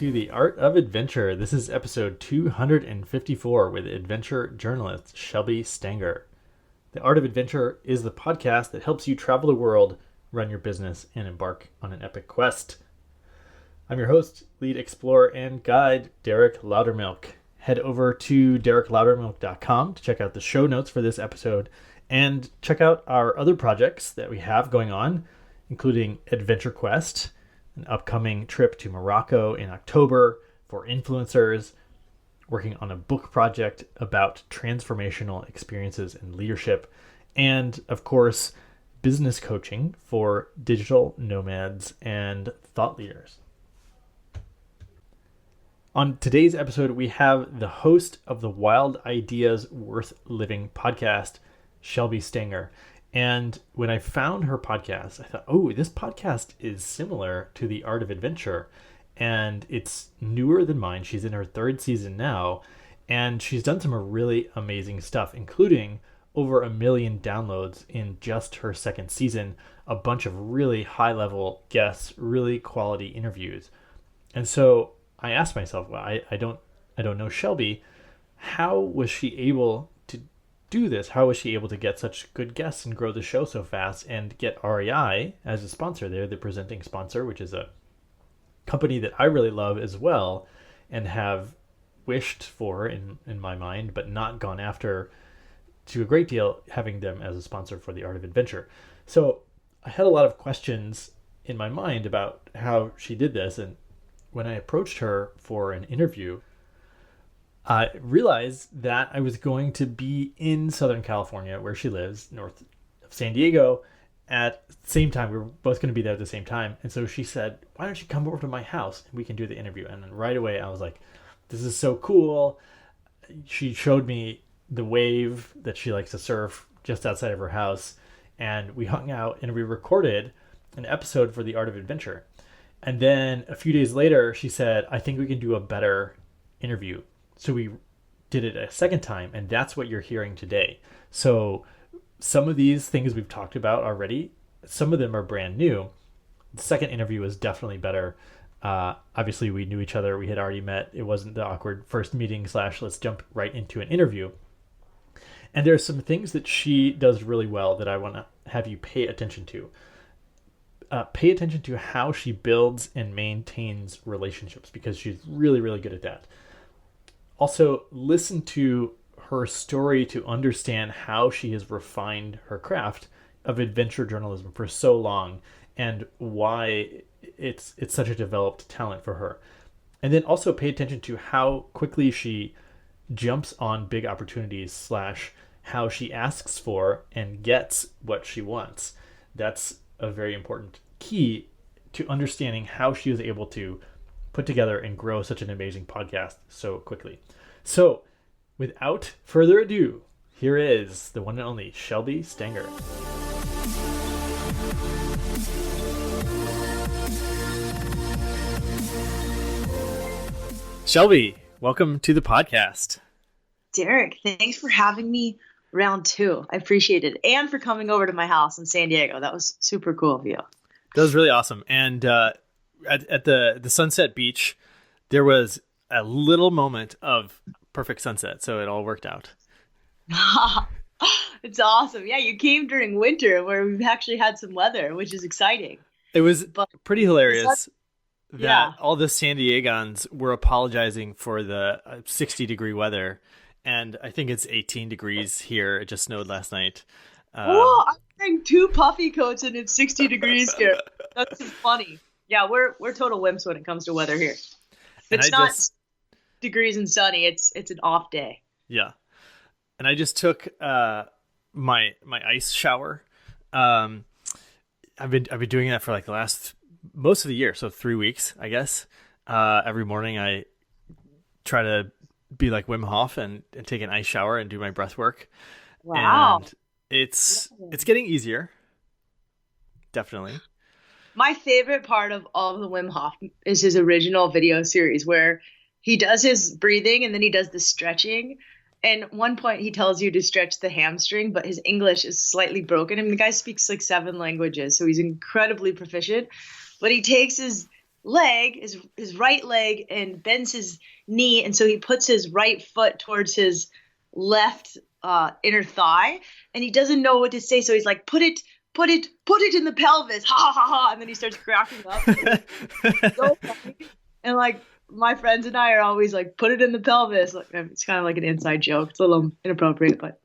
to The Art of Adventure. This is episode 254 with adventure journalist Shelby Stanger. The Art of Adventure is the podcast that helps you travel the world, run your business, and embark on an epic quest. I'm your host, lead explorer, and guide, Derek Loudermilk. Head over to derekloudermilk.com to check out the show notes for this episode and check out our other projects that we have going on, including Adventure Quest, an upcoming trip to Morocco in October for influencers, working on a book project about transformational experiences and leadership, and of course, business coaching for digital nomads and thought leaders. On today's episode, we have the host of the Wild Ideas Worth Living podcast, Shelby Stanger. And when I found her podcast, I thought, oh, this podcast is similar to The Art of Adventure. And it's newer than mine. She's in her third season now. And she's done some really amazing stuff, including over 1 million downloads in just her second season, a bunch of really high-level guests, really quality interviews. And so I asked myself, well, I don't know Shelby. How was she able to do this? How was she able to get such good guests and grow the show so fast and get REI as a sponsor? They're the presenting sponsor, which is a company that I really love as well and have wished for in my mind, but not gone after to a great deal, having them as a sponsor for The Art of Adventure. So I had a lot of questions in my mind about how she did this. And when I approached her for an interview, I realized that I was going to be in Southern California, where she lives, north of San Diego, at the same time. We were both going to be there at the same time. And so she said, why don't you come over to my house and we can do the interview? And then right away, I was like, this is so cool. She showed me the wave that she likes to surf just outside of her house. And we hung out and we recorded an episode for The Art of Adventure. And then a few days later, she said, I think we can do a better interview. So we did it a second time, and that's what you're hearing today. So some of these things we've talked about already, some of them are brand new. The second interview was definitely better. Obviously, we knew each other. We had already met. It wasn't the awkward first meeting / let's jump right into an interview. And there are some things that she does really well that I want to have you pay attention to. Pay attention to how she builds and maintains relationships, because she's really, really good at that. Also, listen to her story to understand how she has refined her craft of adventure journalism for so long and why it's such a developed talent for her. And then also pay attention to how quickly she jumps on big opportunities / how she asks for and gets what she wants. That's a very important key to understanding how she was able to put together and grow such an amazing podcast so quickly. So, without further ado, here is the one and only Shelby Stanger. Shelby, welcome to the podcast. Derek, thanks for having me round two. I appreciate it. And for coming over to my house in San Diego. That was super cool of you. That was really awesome. And at the Sunset Beach, there was a little moment of perfect sunset. So it all worked out. It's awesome. Yeah, you came during winter where we've actually had some weather, which is exciting. It was pretty hilarious that all the San Diegans were apologizing for the 60-degree weather. And I think it's 18 degrees here. It just snowed last night. I'm wearing 2 puffy coats and it's 60 degrees here. That's just funny. Yeah, we're total wimps when it comes to weather here. If it's not degrees and sunny, it's an off day. Yeah. And I just took my ice shower. I've been doing that for like most of the year, so 3 weeks, I guess. Every morning I try to be like Wim Hof and take an ice shower and do my breath work. Wow. And it's getting easier. Definitely. My favorite part of all of the Wim Hof is his original video series where he does his breathing and then he does the stretching. And at one point he tells you to stretch the hamstring, but his English is slightly broken. I mean, the guy speaks like 7 languages, so he's incredibly proficient. But he takes his leg, his right leg, and bends his knee, and so he puts his right foot towards his left inner thigh, and he doesn't know what to say, so he's like, put it in the pelvis, ha ha ha ha, and then he starts cracking up. It's so funny. And like my friends and I are always like, put it in the pelvis. Like it's kind of like an inside joke. It's a little inappropriate, but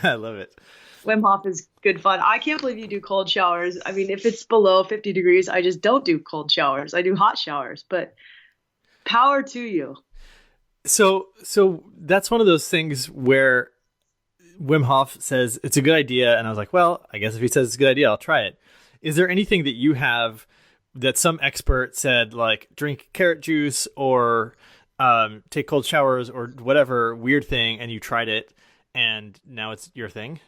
I love it. Wim Hof is good fun. I can't believe you do cold showers. I mean, if it's below 50 degrees, I just don't do cold showers. I do hot showers, but power to you. So that's one of those things where Wim Hof says it's a good idea, and I was like, well, I guess if he says it's a good idea, I'll try it. Is there anything that you have that some expert said, like drink carrot juice or take cold showers or whatever weird thing, and you tried it, and now it's your thing?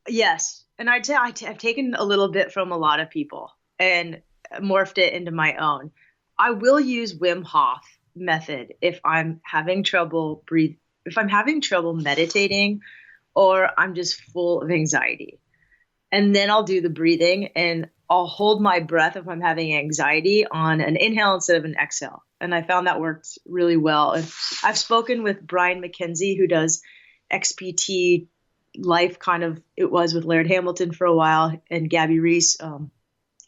Yes. And I'd say I've taken a little bit from a lot of people and morphed it into my own. I will use Wim Hof method if I'm having trouble if I'm having trouble meditating or I'm just full of anxiety. And then I'll do the breathing and I'll hold my breath if I'm having anxiety on an inhale instead of an exhale. And I found that works really well. And I've spoken with Brian McKenzie, who does XPT life, kind of it was with Laird Hamilton for a while, and Gabby Reese.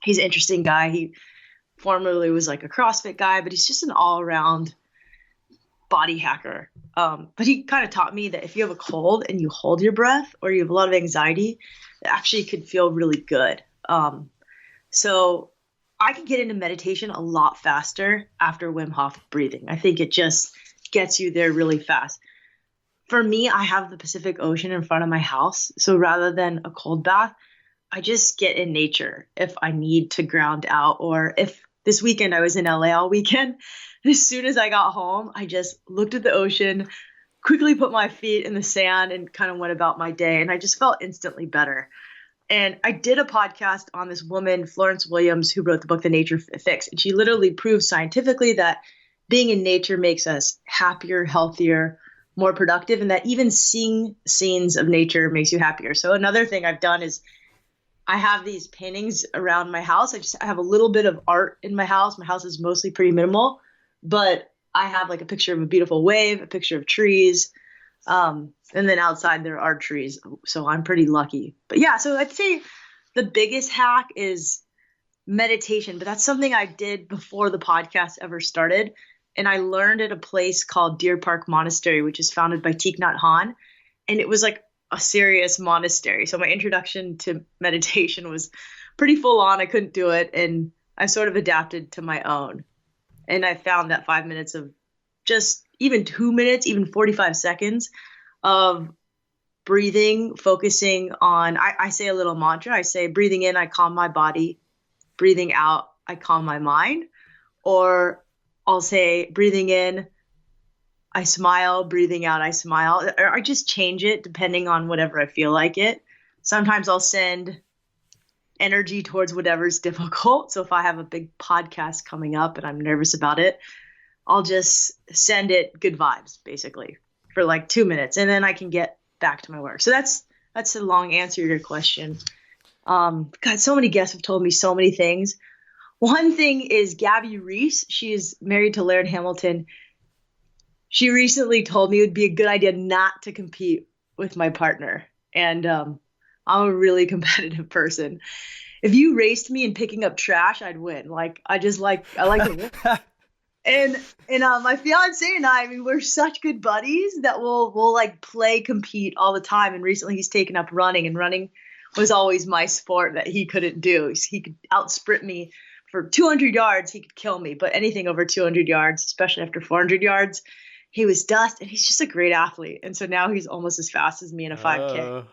He's an interesting guy. He formerly was like a CrossFit guy, but he's just an all-around body hacker. But he kind of taught me that if you have a cold and you hold your breath or you have a lot of anxiety, it actually could feel really good. So I can get into meditation a lot faster after Wim Hof breathing. I think it just gets you there really fast. For me, I have the Pacific Ocean in front of my house. So rather than a cold bath, I just get in nature if I need to ground out. Or if this weekend I was in LA all weekend, as soon as I got home, I just looked at the ocean, quickly put my feet in the sand and kind of went about my day. And I just felt instantly better. And I did a podcast on this woman, Florence Williams, who wrote the book, The Nature Fix. And she literally proves scientifically that being in nature makes us happier, healthier, more productive, and that even seeing scenes of nature makes you happier. So another thing I've done is I have these paintings around my house. I have a little bit of art in my house. My house is mostly pretty minimal, but I have like a picture of a beautiful wave, a picture of trees, and then outside there are trees. So I'm pretty lucky. But yeah, so I'd say the biggest hack is meditation, but that's something I did before the podcast ever started. And I learned at a place called Deer Park Monastery, which is founded by Thich Nhat Hanh. And it was like a serious monastery. So my introduction to meditation was pretty full on. I couldn't do it. And I sort of adapted to my own. And I found that 5 minutes of just even 2 minutes, even 45 seconds of breathing, focusing on, I say a little mantra. I say, breathing in, I calm my body. Breathing out, I calm my mind. Or I'll say, breathing in, I smile, breathing out, I smile. Or I just change it depending on whatever I feel like it. Sometimes I'll send energy towards whatever's difficult. So if I have a big podcast coming up and I'm nervous about it, I'll just send it good vibes, basically, for like 2 minutes. And then I can get back to my work. So that's a long answer to your question. God, so many guests have told me so many things. One thing is Gabby Reese. She is married to Laird Hamilton. She recently told me it would be a good idea not to compete with my partner. And I'm a really competitive person. If you raced me in picking up trash, I'd win. I like to win. And my fiance and I mean, we're such good buddies that we'll like compete all the time. And recently he's taken up running, and running was always my sport that he couldn't do. He could outsprint me for 200 yards. He could kill me, but anything over 200 yards, especially after 400 yards, he was dust. And he's just a great athlete. And so now he's almost as fast as me in a 5K.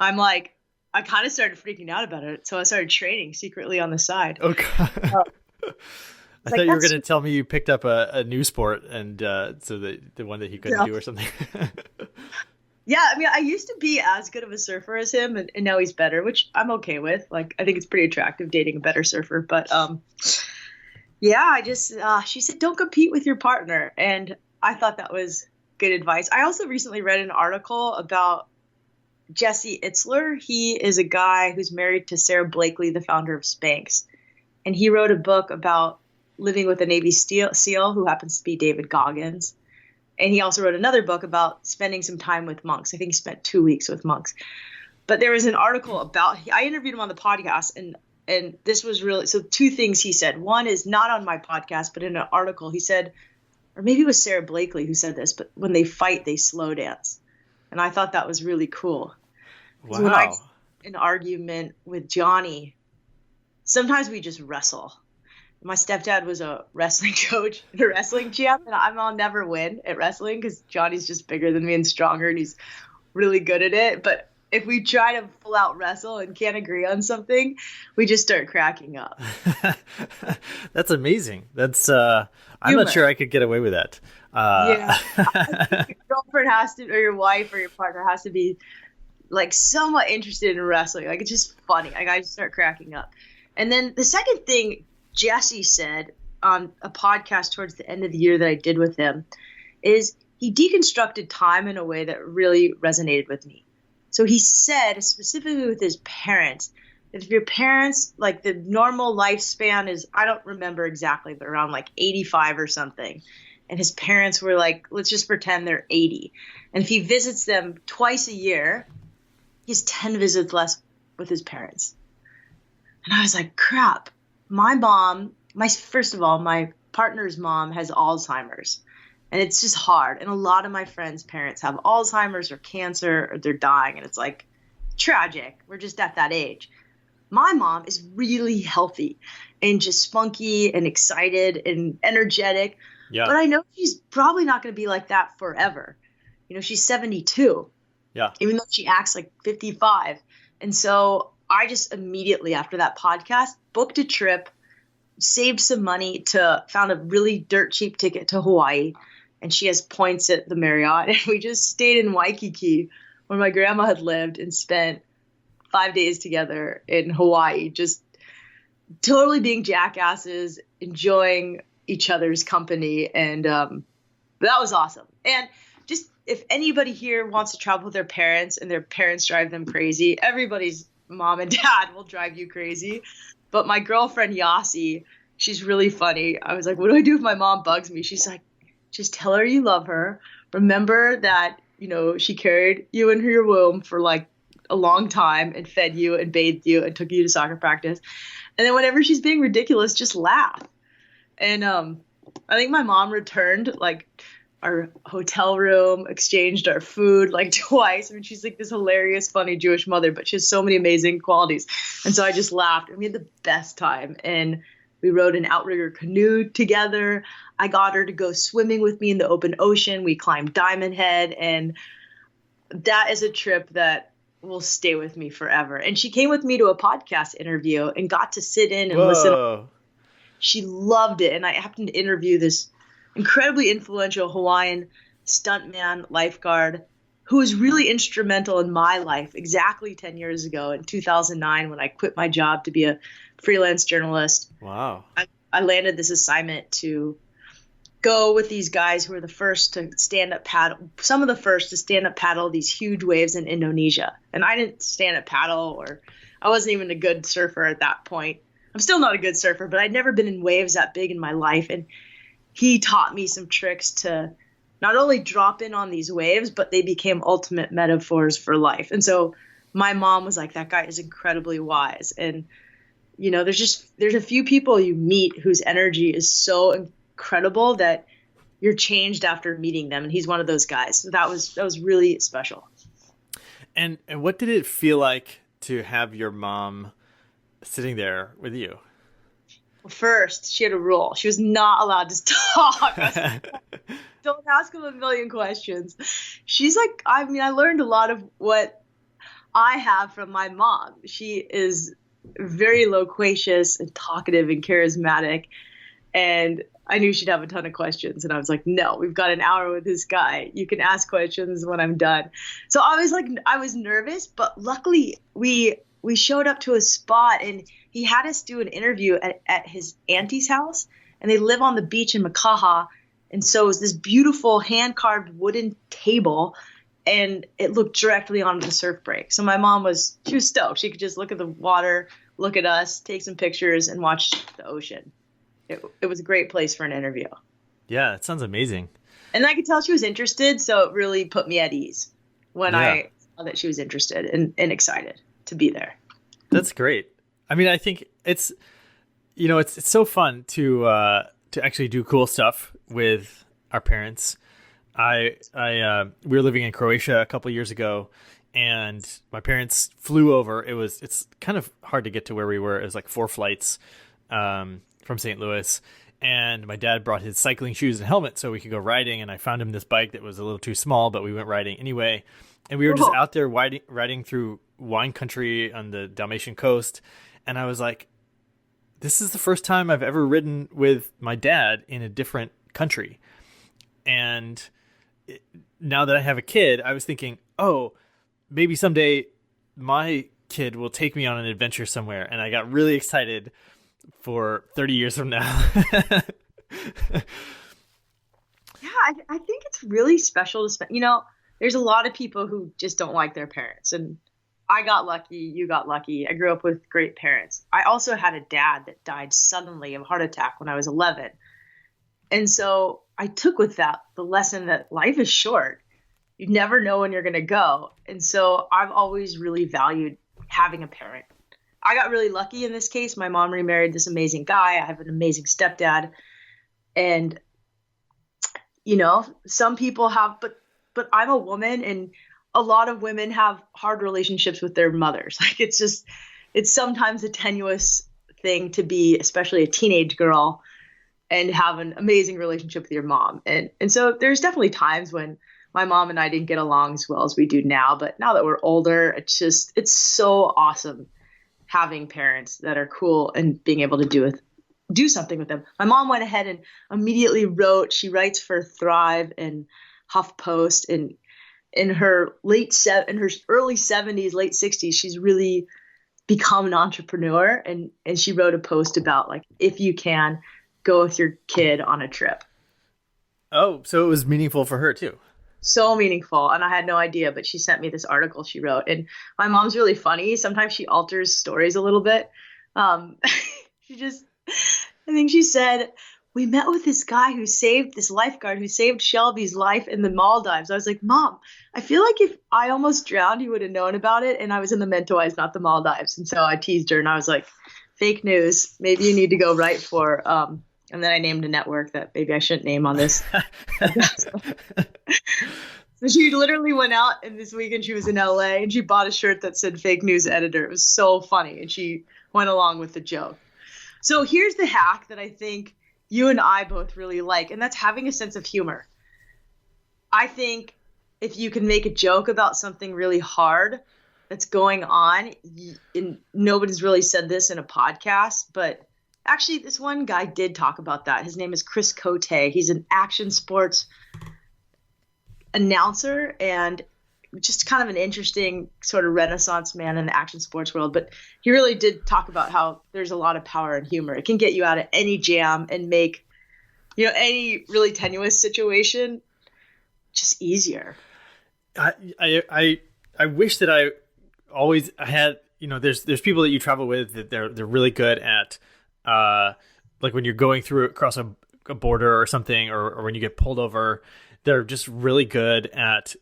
I'm like, I kind of started freaking out about it. So I started training secretly on the side. Oh, God. I thought you were going to tell me you picked up a new sport, and so the one that he couldn't do or something. Yeah, I mean, I used to be as good of a surfer as him, and now he's better, which I'm okay with. Like, I think it's pretty attractive dating a better surfer. But yeah, I just she said, don't compete with your partner, and I thought that was good advice. I also recently read an article about Jesse Itzler. He is a guy who's married to Sarah Blakely, the founder of Spanx. and he wrote a book about living with a Navy SEAL who happens to be David Goggins. And he also wrote another book about spending some time with monks. I think he spent 2 weeks with monks. But there was an article about, I interviewed him on the podcast, and this was really, so two things he said. One is not on my podcast, but in an article he said, or maybe it was Sarah Blakely who said this, but when they fight, they slow dance. And I thought that was really cool. Wow. When I an argument with Johnny, sometimes we just wrestle. My stepdad was a wrestling coach and a wrestling champ, and I'll never win at wrestling because Johnny's just bigger than me and stronger, and he's really good at it. But if we try to full out wrestle and can't agree on something, we just start cracking up. That's amazing. That's I'm not sure I could get away with that. Yeah, your girlfriend has to, or your wife or your partner has to be like somewhat interested in wrestling. Like, it's just funny. Like, I just start cracking up. And then the second thing Jesse said on a podcast towards the end of the year that I did with him is he deconstructed time in a way that really resonated with me. So he said, specifically with his parents, that if your parents, like the normal lifespan is, I don't remember exactly, but around like 85 or something. And his parents were like, let's just pretend they're 80. And if he visits them twice a year, he has 10 visits less with his parents. And I was like, crap. My mom, first of all, my partner's mom has Alzheimer's, and it's just hard. And a lot of my friends' parents have Alzheimer's or cancer, or they're dying, and it's like tragic. We're just at that age. My mom is really healthy and just spunky and excited and energetic. Yeah. But I know she's probably not going to be like that forever. You know, she's 72. Yeah. Even though she acts like 55. And so I just immediately after that podcast booked a trip, saved some money found a really dirt cheap ticket to Hawaii, and she has points at the Marriott, and we just stayed in Waikiki where my grandma had lived and spent 5 days together in Hawaii, just totally being jackasses, enjoying each other's company, and that was awesome. And just if anybody here wants to travel with their parents and their parents drive them crazy, everybody's mom and dad will drive you crazy. But my girlfriend Yasi, she's really funny. I was like, what do I do if my mom bugs me? She's like, just tell her you love her. Remember that, you know, she carried you in her womb for like a long time and fed you and bathed you and took you to soccer practice. And then whenever she's being ridiculous, just laugh. And I think my mom returned like our hotel room, exchanged our food like twice. I mean, she's like this hilarious, funny Jewish mother, but she has so many amazing qualities. And so I just laughed, and we had the best time. And we rode an outrigger canoe together. I got her to go swimming with me in the open ocean. We climbed Diamond Head, and that is a trip that will stay with me forever. And she came with me to a podcast interview and got to sit in and listen. She loved it. And I happened to interview this incredibly influential Hawaiian stuntman lifeguard who was really instrumental in my life exactly 10 years ago in 2009 when I quit my job to be a freelance journalist. Wow. I landed this assignment to go with these guys who were the first to stand up paddle, some of the first to stand up paddle these huge waves in Indonesia. And I didn't stand up paddle, or I wasn't even a good surfer at that point. I'm still not a good surfer, but I'd never been in waves that big in my life. And he taught me some tricks to not only drop in on these waves, but they became ultimate metaphors for life. And so my mom was like, that guy is incredibly wise. And, you know, there's a few people you meet whose energy is so incredible that you're changed after meeting them. And he's one of those guys. So that was really special. And what did it feel like to have your mom sitting there with you? First, she had a rule. She was not allowed to talk. Don't ask him a million questions. She's like, I mean, I learned a lot of what I have from my mom. She is very loquacious and talkative and charismatic. And I knew she'd have a ton of questions. And I was like, no, we've got an hour with this guy. You can ask questions when I'm done. So I was nervous, but luckily we showed up to a spot and he had us do an interview at his auntie's house, and they live on the beach in Makaha. And so it was this beautiful hand-carved wooden table, and it looked directly onto the surf break. So my mom she was stoked. She could just look at the water look at us, take some pictures, and watch the ocean. It was a great place for an interview. Yeah, it sounds amazing. And I could tell she was interested, so it really put me at ease when I saw that she was interested and excited to be there. That's great. I mean, I think it's so fun to actually do cool stuff with our parents. We were living in Croatia a couple years ago, and my parents flew over. It's kind of hard to get to where we were. It was like 4 flights from St. Louis, and my dad brought his cycling shoes and helmet so we could go riding. And I found him this bike that was a little too small, but we went riding anyway. And we were just out there riding through wine country on the Dalmatian coast. And I was like, this is the first time I've ever ridden with my dad in a different country. And now that I have a kid, I was thinking, oh, maybe someday my kid will take me on an adventure somewhere. And I got really excited for 30 years from now. Yeah, I think it's really special to spend, there's a lot of people who just don't like their parents. And I got lucky. You got lucky. I grew up with great parents. I also had a dad that died suddenly of a heart attack when I was 11. And so I took with that the lesson that life is short. You never know when you're going to go. And so I've always really valued having a parent. I got really lucky in this case. My mom remarried this amazing guy. I have an amazing stepdad. And, some people have, but I'm a woman, and a lot of women have hard relationships with their mothers. Like it's sometimes a tenuous thing to be, especially a teenage girl, and have an amazing relationship with your mom. And so there's definitely times when my mom and I didn't get along as well as we do now. But now that we're older, it's so awesome having parents that are cool and being able to do something with them. My mom went ahead and immediately she writes for Thrive and HuffPost, and in her early 70s, late 60s, she's really become an entrepreneur. And she wrote a post about, like, if you can, go with your kid on a trip. Oh, so it was meaningful for her too. So meaningful. And I had no idea, but she sent me this article she wrote. And my mom's really funny. Sometimes she alters stories a little bit. I think she said, we met with this lifeguard who saved Shelby's life in the Maldives. I was like, Mom, I feel like if I almost drowned, you would have known about it. And I was in the Mentawais, not the Maldives. And so I teased her and I was like, fake news. Maybe you need to go write for, and then I named a network that maybe I shouldn't name on this. So she literally went out, and this weekend she was in LA, and she bought a shirt that said fake news editor. It was so funny. And she went along with the joke. So here's the hack that I think you and I both really like, and that's having a sense of humor. I think if you can make a joke about something really hard that's going on, and nobody's really said this in a podcast, but actually this one guy did talk about that. His name is Chris Cote. He's an action sports announcer and just kind of an interesting sort of renaissance man in the action sports world. But he really did talk about how there's a lot of power in humor. It can get you out of any jam and make, any really tenuous situation just easier. I wish that I always had, there's people that you travel with that they're really good at, like when you're going through across a border or something, or when you get pulled over, they're just really good at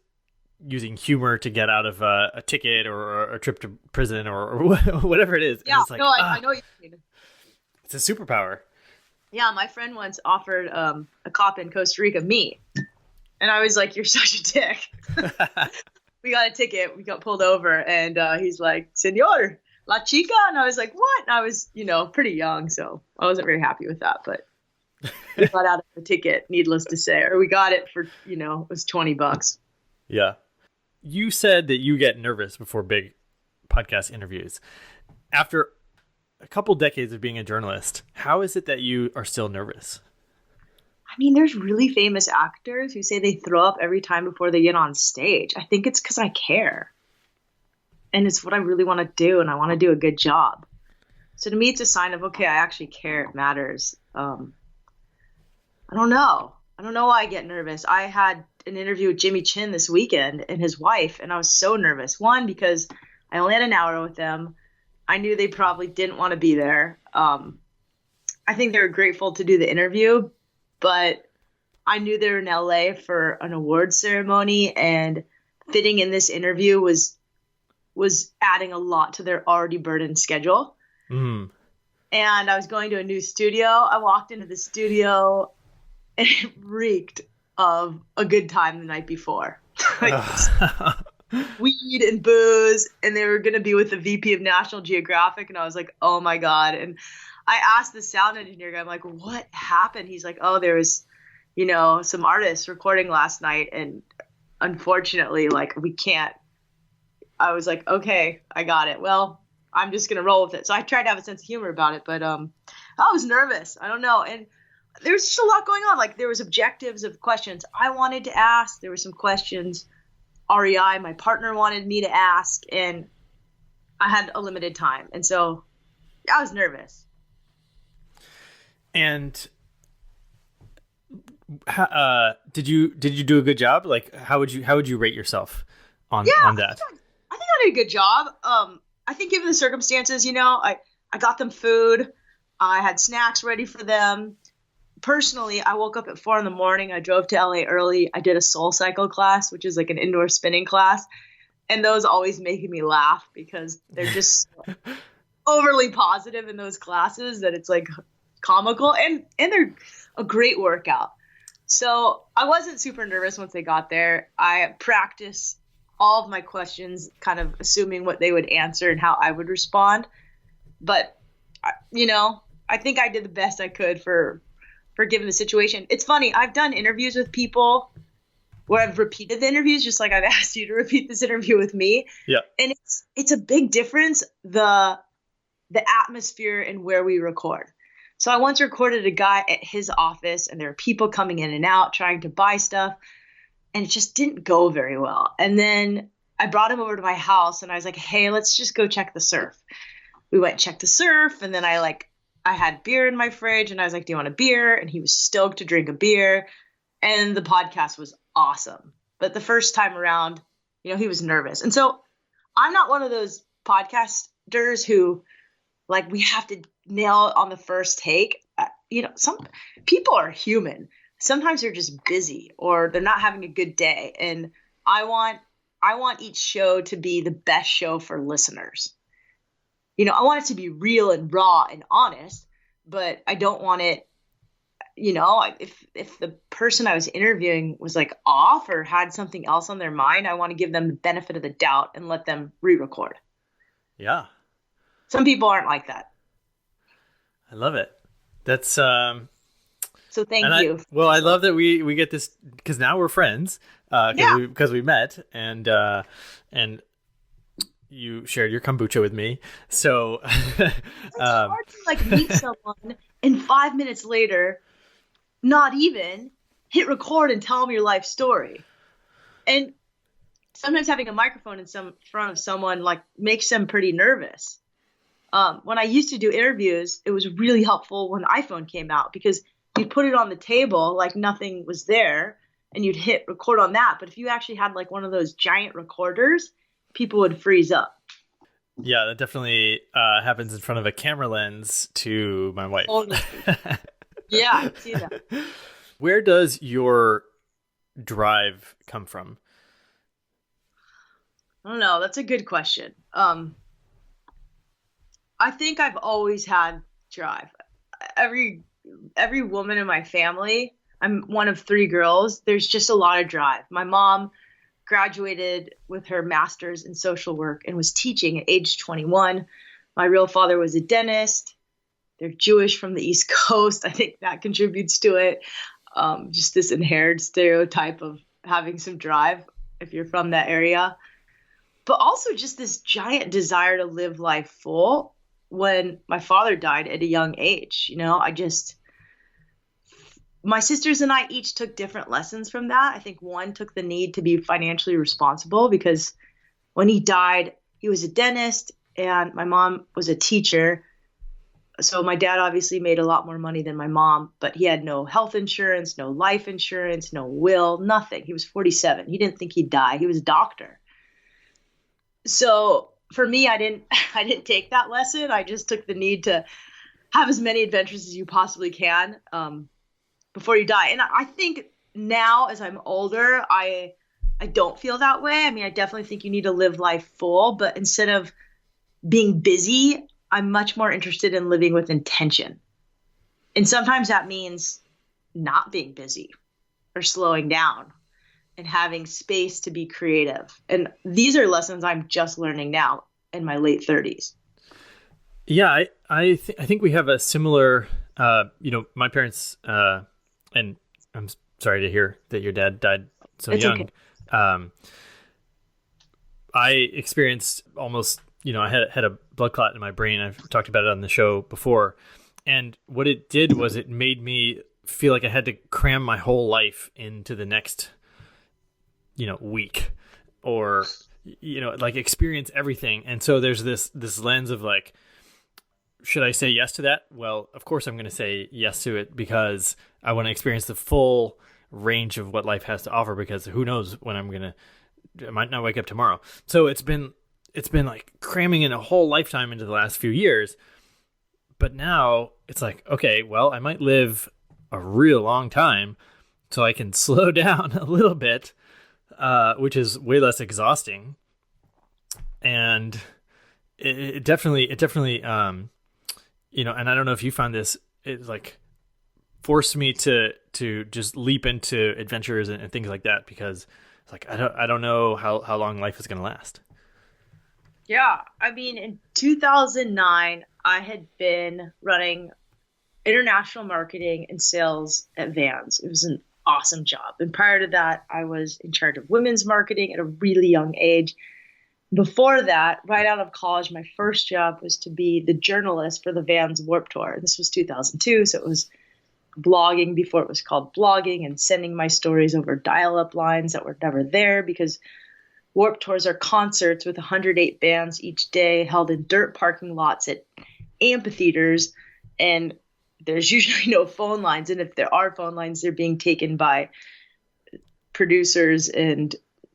using humor to get out of a ticket or a trip to prison or whatever it is. Yeah, it's like, I know what you mean. It's a superpower. Yeah, my friend once offered a cop in Costa Rica me. And I was like, you're such a dick. We got a ticket. We got pulled over. And he's like, Senor, la chica? And I was like, what? And I was, pretty young. So I wasn't very happy with that. But we got out of the ticket, needless to say. Or we got it for, it was $20. Yeah. You said that you get nervous before big podcast interviews. After a couple decades of being a journalist, how is it that you are still nervous? I mean, there's really famous actors who say they throw up every time before they get on stage. I think it's because I care. And it's what I really want to do, and I want to do a good job. So to me, it's a sign of, okay, I actually care. It matters. I don't know. I don't know why I get nervous. I had an interview with Jimmy Chin this weekend and his wife, and I was so nervous. One, because I only had an hour with them. I knew they probably didn't want to be there. I think they were grateful to do the interview, but I knew they were in LA for an award ceremony, and fitting in this interview was adding a lot to their already burdened schedule. Mm. And I was going to a new studio. I walked into the studio and it reeked of a good time the night before. Like weed and booze, and they were going to be with the VP of National Geographic, and I was like, oh my God. And I asked the sound engineer guy, I'm like, what happened? He's like, oh, there was, some artists recording last night, and unfortunately, like, we can't. I was like, okay, I got it. Well, I'm just going to roll with it. So I tried to have a sense of humor about it, but I was nervous. I don't know. And there was just a lot going on. Like, there was objectives of questions I wanted to ask. There were some questions REI, my partner, wanted me to ask, and I had a limited time. And so I was nervous. And did you do a good job? Like, how would you rate yourself on that? I think I did a good job. I think given the circumstances, I got them food. I had snacks ready for them. Personally, I woke up at 4 a.m. I drove to LA early. I did a Soul Cycle class, which is like an indoor spinning class. And those always make me laugh because they're just overly positive in those classes that it's like comical, and they're a great workout. So I wasn't super nervous once they got there. I practiced all of my questions, kind of assuming what they would answer and how I would respond. But, I think I did the best I could for given the situation. It's funny. I've done interviews with people where I've repeated the interviews, just like I've asked you to repeat this interview with me. Yeah. And it's a big difference, the atmosphere and where we record. So I once recorded a guy at his office, and there were people coming in and out trying to buy stuff, and it just didn't go very well. And then I brought him over to my house, and I was like, hey, let's just go check the surf. We went and checked the surf, and then I had beer in my fridge, and I was like, do you want a beer? And he was stoked to drink a beer. And the podcast was awesome. But the first time around, he was nervous. And so I'm not one of those podcasters who, like, we have to nail it on the first take. Some people are human. Sometimes they're just busy or they're not having a good day. And I want each show to be the best show for listeners. I want it to be real and raw and honest, but I don't want it, if the person I was interviewing was like off or had something else on their mind, I want to give them the benefit of the doubt and let them re-record. Yeah. Some people aren't like that. I love it. That's so thank you. I love that we get this because now we're friends because we met and you shared your kombucha with me. So it's hard to meet someone and 5 minutes later, not even hit record and tell them your life story. And sometimes having a microphone in front of someone makes them pretty nervous. When I used to do interviews, it was really helpful when the iPhone came out because you'd put it on the table like nothing was there and you'd hit record on that. But if you actually had one of those giant recorders, people would freeze up. Yeah, that definitely happens in front of a camera lens to my wife. Yeah, I see that. Where does your drive come from? I don't know. That's a good question. I think I've always had drive. Every woman in my family, I'm one of 3 girls. There's just a lot of drive. My mom graduated with her master's in social work and was teaching at age 21. My real father was a dentist. They're Jewish from the East Coast. I think that contributes to it. Just this inherent stereotype of having some drive if you're from that area. But also just this giant desire to live life full. When my father died at a young age, my sisters and I each took different lessons from that. I think one took the need to be financially responsible because when he died, he was a dentist and my mom was a teacher. So my dad obviously made a lot more money than my mom, but he had no health insurance, no life insurance, no will, nothing. He was 47. He didn't think he'd die. He was a doctor. So for me, I didn't I didn't take that lesson. I just took the need to have as many adventures as you possibly can before you die. And I think now, as I'm older, I don't feel that way. I mean, I definitely think you need to live life full, but instead of being busy, I'm much more interested in living with intention. And sometimes that means not being busy or slowing down and having space to be creative. And these are lessons I'm just learning now in my late 30s. Yeah, I think we have a similar, my parents, and I'm sorry to hear that your dad died so It's young. okay. I experienced almost, I had a blood clot in my brain. I've talked about it on the show before. And what it did was it made me feel like I had to cram my whole life into the next, week, or, like experience everything. And so there's this lens of like, should I say yes to that? Well, of course I'm going to say yes to it because I want to experience the full range of what life has to offer, because who knows when I might not wake up tomorrow. So it's been like cramming in a whole lifetime into the last few years. But now it's like, okay, well, I might live a real long time, so I can slow down a little bit, which is way less exhausting. And it definitely, and I don't know if you found this, it like forced me to just leap into adventures and things like that, because it's like, I don't know how long life is going to last. Yeah. I mean, in 2009, I had been running international marketing and sales at Vans. It was an awesome job. And prior to that, I was in charge of women's marketing at a really young age. Before that, right out of college, my first job was to be the journalist for the Vans Warped Tour. This was 2002, so it was blogging before it was called blogging, and sending my stories over dial-up lines that were never there, because Warped Tours are concerts with 108 bands each day, held in dirt parking lots at amphitheaters, and there's usually no phone lines. And if there are phone lines, they're being taken by producers and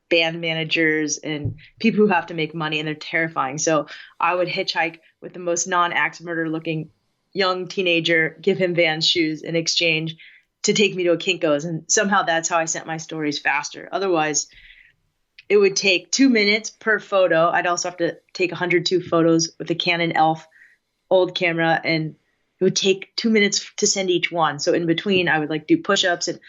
band managers and people who have to make money, and they're terrifying. So I would hitchhike with the most non-axe murder looking young teenager, give him Vans shoes in exchange to take me to a Kinko's. And somehow that's how I sent my stories faster. Otherwise, it would take 2 minutes per photo. I'd also have to take 102 photos with a Canon ELPH old camera, and it would take 2 minutes to send each one. So in between, I would like do push-ups. And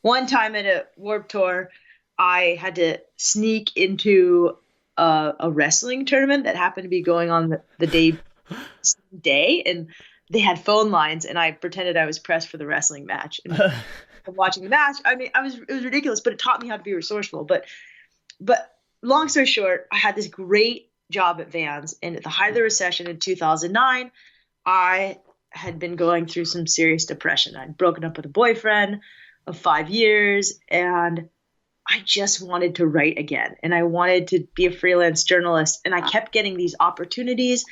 one time at a Warped Tour, I had to sneak into a wrestling tournament that happened to be going on the day, and they had phone lines, and I pretended I was pressed for the wrestling match. And watching the match, I mean, it was ridiculous, but it taught me how to be resourceful. But long story short, I had this great job at Vans, and at the height of the recession in 2009, I had been going through some serious depression. I'd broken up with a boyfriend of 5 years, and I just wanted to write again. And I wanted to be a freelance journalist, and I kept getting these opportunities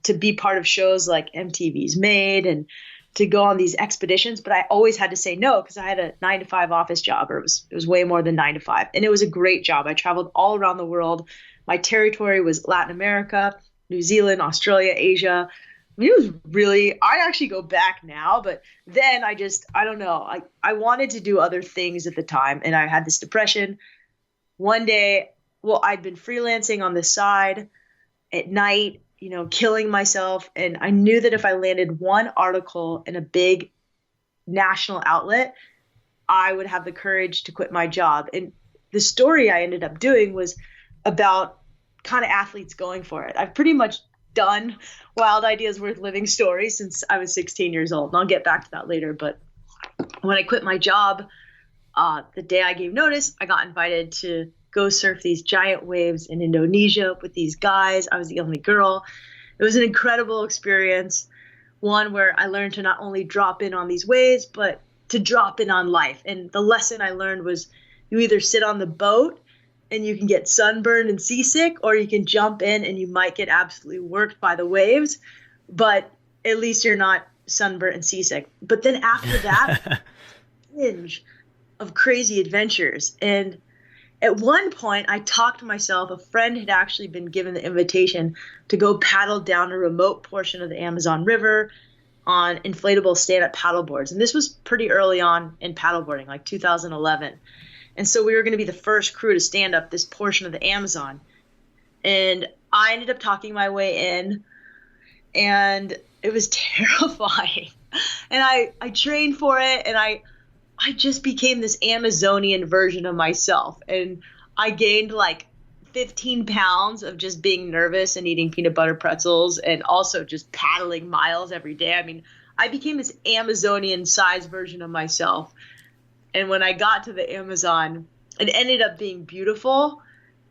to be part of shows like MTV's Made and to go on these expeditions, but I always had to say no because I had a 9-to-5 office job, or it was way more than 9 to 5. And it was a great job. I traveled all around the world. My territory was Latin America, New Zealand, Australia, Asia. I mean, it was really, I'd actually go back now, but then I don't know. I wanted to do other things at the time, and I had this depression. One day, I'd been freelancing on the side at night, killing myself. And I knew that if I landed one article in a big national outlet, I would have the courage to quit my job. And the story I ended up doing was about kind of athletes going for it. I've pretty much done Wild Ideas Worth Living stories since I was 16 years old. And I'll get back to that later. But when I quit my job, the day I gave notice, I got invited to go surf these giant waves in Indonesia with these guys. I was the only girl. It was an incredible experience. One where I learned to not only drop in on these waves, but to drop in on life. And the lesson I learned was you either sit on the boat and you can get sunburned and seasick, or you can jump in and you might get absolutely worked by the waves, but at least you're not sunburnt and seasick. But then after that, binge of crazy adventures. And At one point, I talked to myself. A friend had actually been given the invitation to go paddle down a remote portion of the Amazon River on inflatable stand-up paddle boards. And this was pretty early on in paddleboarding, like 2011. And so we were going to be the first crew to stand up this portion of the Amazon. And I ended up talking my way in, and it was terrifying. And I trained for it, and I just became this Amazonian version of myself. And I gained like 15 pounds of just being nervous and eating peanut butter pretzels and also just paddling miles every day. I mean, I became this Amazonian sized version of myself. And when I got to the Amazon, it ended up being beautiful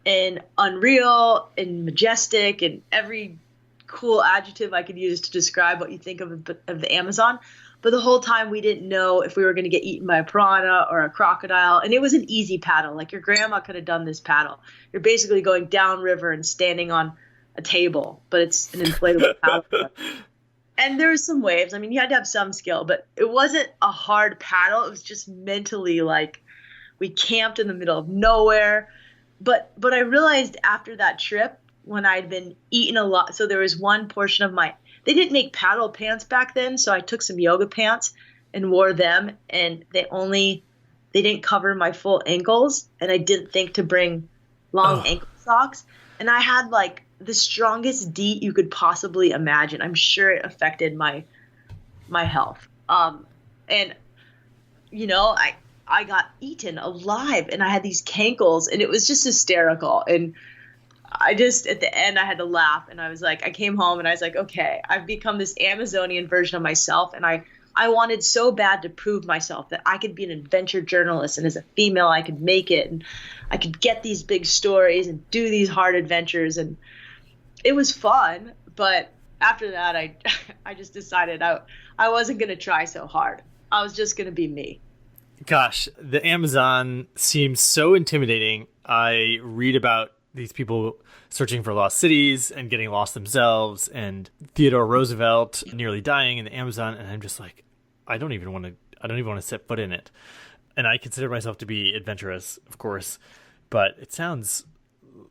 and unreal and majestic and every cool adjective I could use to describe what you think of the Amazon. But the whole time we didn't know if we were going to get eaten by a piranha or a crocodile. And it was an easy paddle. Like your grandma could have done this paddle. You're basically going downriver and standing on a table, but it's an inflatable paddle. And there was some waves. I mean, you had to have some skill, but it wasn't a hard paddle. It was just mentally like we camped in the middle of nowhere. But I realized after that trip when I'd been eating a lot. So there was one portion of they didn't make paddle pants back then. So I took some yoga pants and wore them, and they didn't cover my full ankles. And I didn't think to bring long ankle socks. And I had like the strongest DEET you could possibly imagine. I'm sure it affected my health. And you know, I got eaten alive, and I had these cankles, and it was just hysterical. And I just, at the end, I had to laugh, and I was like, I came home and I was like, okay, I've become this Amazonian version of myself. And I wanted so bad to prove myself that I could be an adventure journalist, and as a female, I could make it, and I could get these big stories and do these hard adventures. And it was fun. But after that, I just decided I wasn't going to try so hard. I was just going to be me. Gosh, the Amazon seems so intimidating. I read about these people searching for lost cities and getting lost themselves, and Theodore Roosevelt nearly dying in the Amazon, and I'm just like, I don't even want to set foot in it. And I consider myself to be adventurous, of course, but it sounds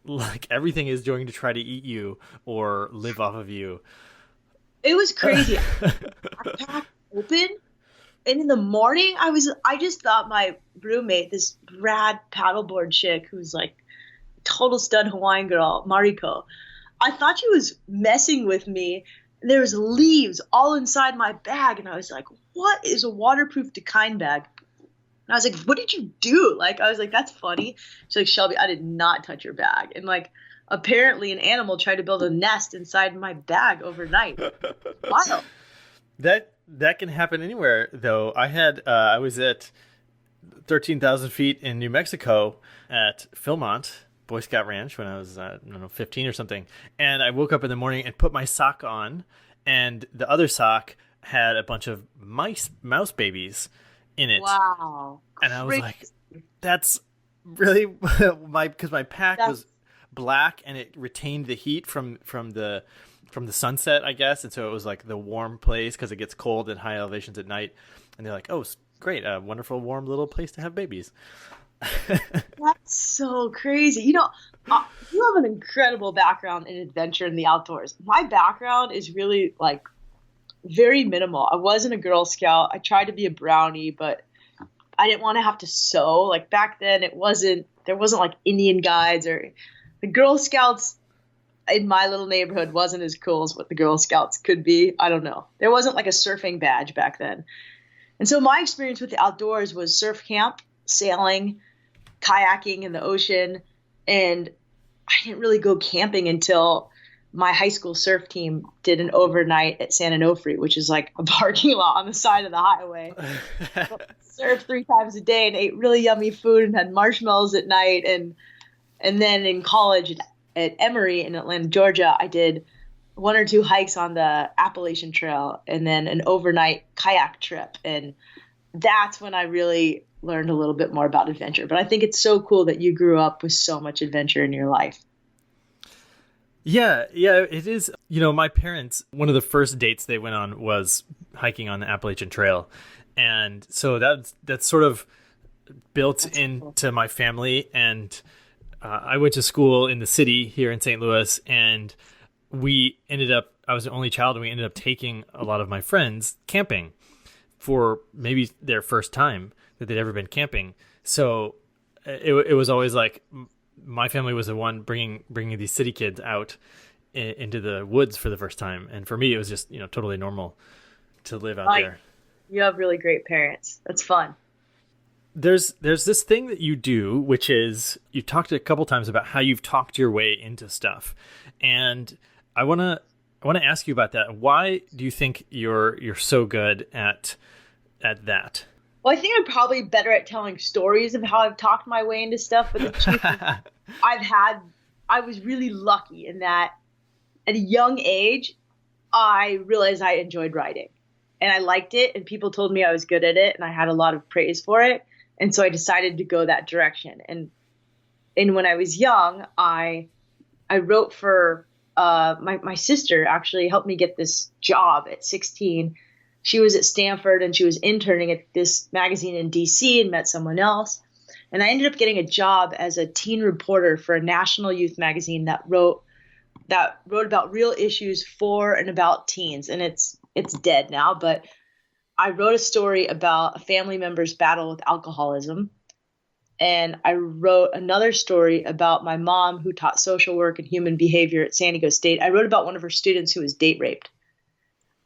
like everything is going to try to eat you or live off of you. It was crazy. I packed open, and in the morning I just thought my roommate, this rad paddleboard chick who's like total stud Hawaiian girl, Mariko, I thought she was messing with me. There was leaves all inside my bag, and I was like, what is a waterproof Deconstruct bag? And I was like, what did you do? Like, I was like, that's funny. She's like, Shelby, I did not touch your bag. And like, apparently an animal tried to build a nest inside my bag overnight. Wild. That can happen anywhere, though. I was at 13,000 feet in New Mexico at Philmont Boy Scout Ranch when I was, 15 or something. And I woke up in the morning and put my sock on, and the other sock had a bunch of mouse babies in it. Wow. And I was like, that's really because my pack was black and it retained the heat from the sunset, I guess. And so it was like the warm place because it gets cold at high elevations at night. And they're like, oh, great. A wonderful, warm little place to have babies. That's so crazy. You have an incredible background in adventure in the outdoors. My background is really like very minimal. I wasn't a Girl Scout. I tried to be a brownie, but I didn't want to have to sew. Like back then there wasn't like Indian guides, or the Girl Scouts in my little neighborhood wasn't as cool as what the Girl Scouts could be. I don't know. There wasn't like a surfing badge back then. And so my experience with the outdoors was surf camp, sailing, kayaking in the ocean. And I didn't really go camping until my high school surf team did an overnight at San Onofre, which is like a parking lot on the side of the highway. Surfed 3 times a day and ate really yummy food and had marshmallows at night. And then in college at Emory in Atlanta, Georgia, I did 1 or 2 hikes on the Appalachian Trail and then an overnight kayak trip. And that's when I really learned a little bit more about adventure. But I think it's so cool that you grew up with so much adventure in your life. Yeah, it is. My parents, one of the first dates they went on was hiking on the Appalachian Trail. And so that's sort of built That's cool. into my family. And I went to school in the city here in St. Louis, and I was the only child, and we ended up taking a lot of my friends camping for maybe their first time that they'd ever been camping. So it was always like my family was the one bringing these city kids out into the woods for the first time. And for me, it was just, totally normal to live out Like, there. you have really great parents. That's fun. There's this thing that you do, which is you talked a couple times about how you've talked your way into stuff. And I want to ask you about that. Why do you think you're so good at that? Well, I think I'm probably better at telling stories of how I've talked my way into stuff, but the truth is I was really lucky in that at a young age, I realized I enjoyed writing and I liked it, and people told me I was good at it, and I had a lot of praise for it. And so I decided to go that direction. And when I was young, I wrote for my sister actually helped me get this job at 16. She was at Stanford and she was interning at this magazine in DC and met someone else. And I ended up getting a job as a teen reporter for a national youth magazine that wrote about real issues for and about teens. And it's dead now, but I wrote a story about a family member's battle with alcoholism. And I wrote another story about my mom who taught social work and human behavior at San Diego State. I wrote about one of her students who was date raped.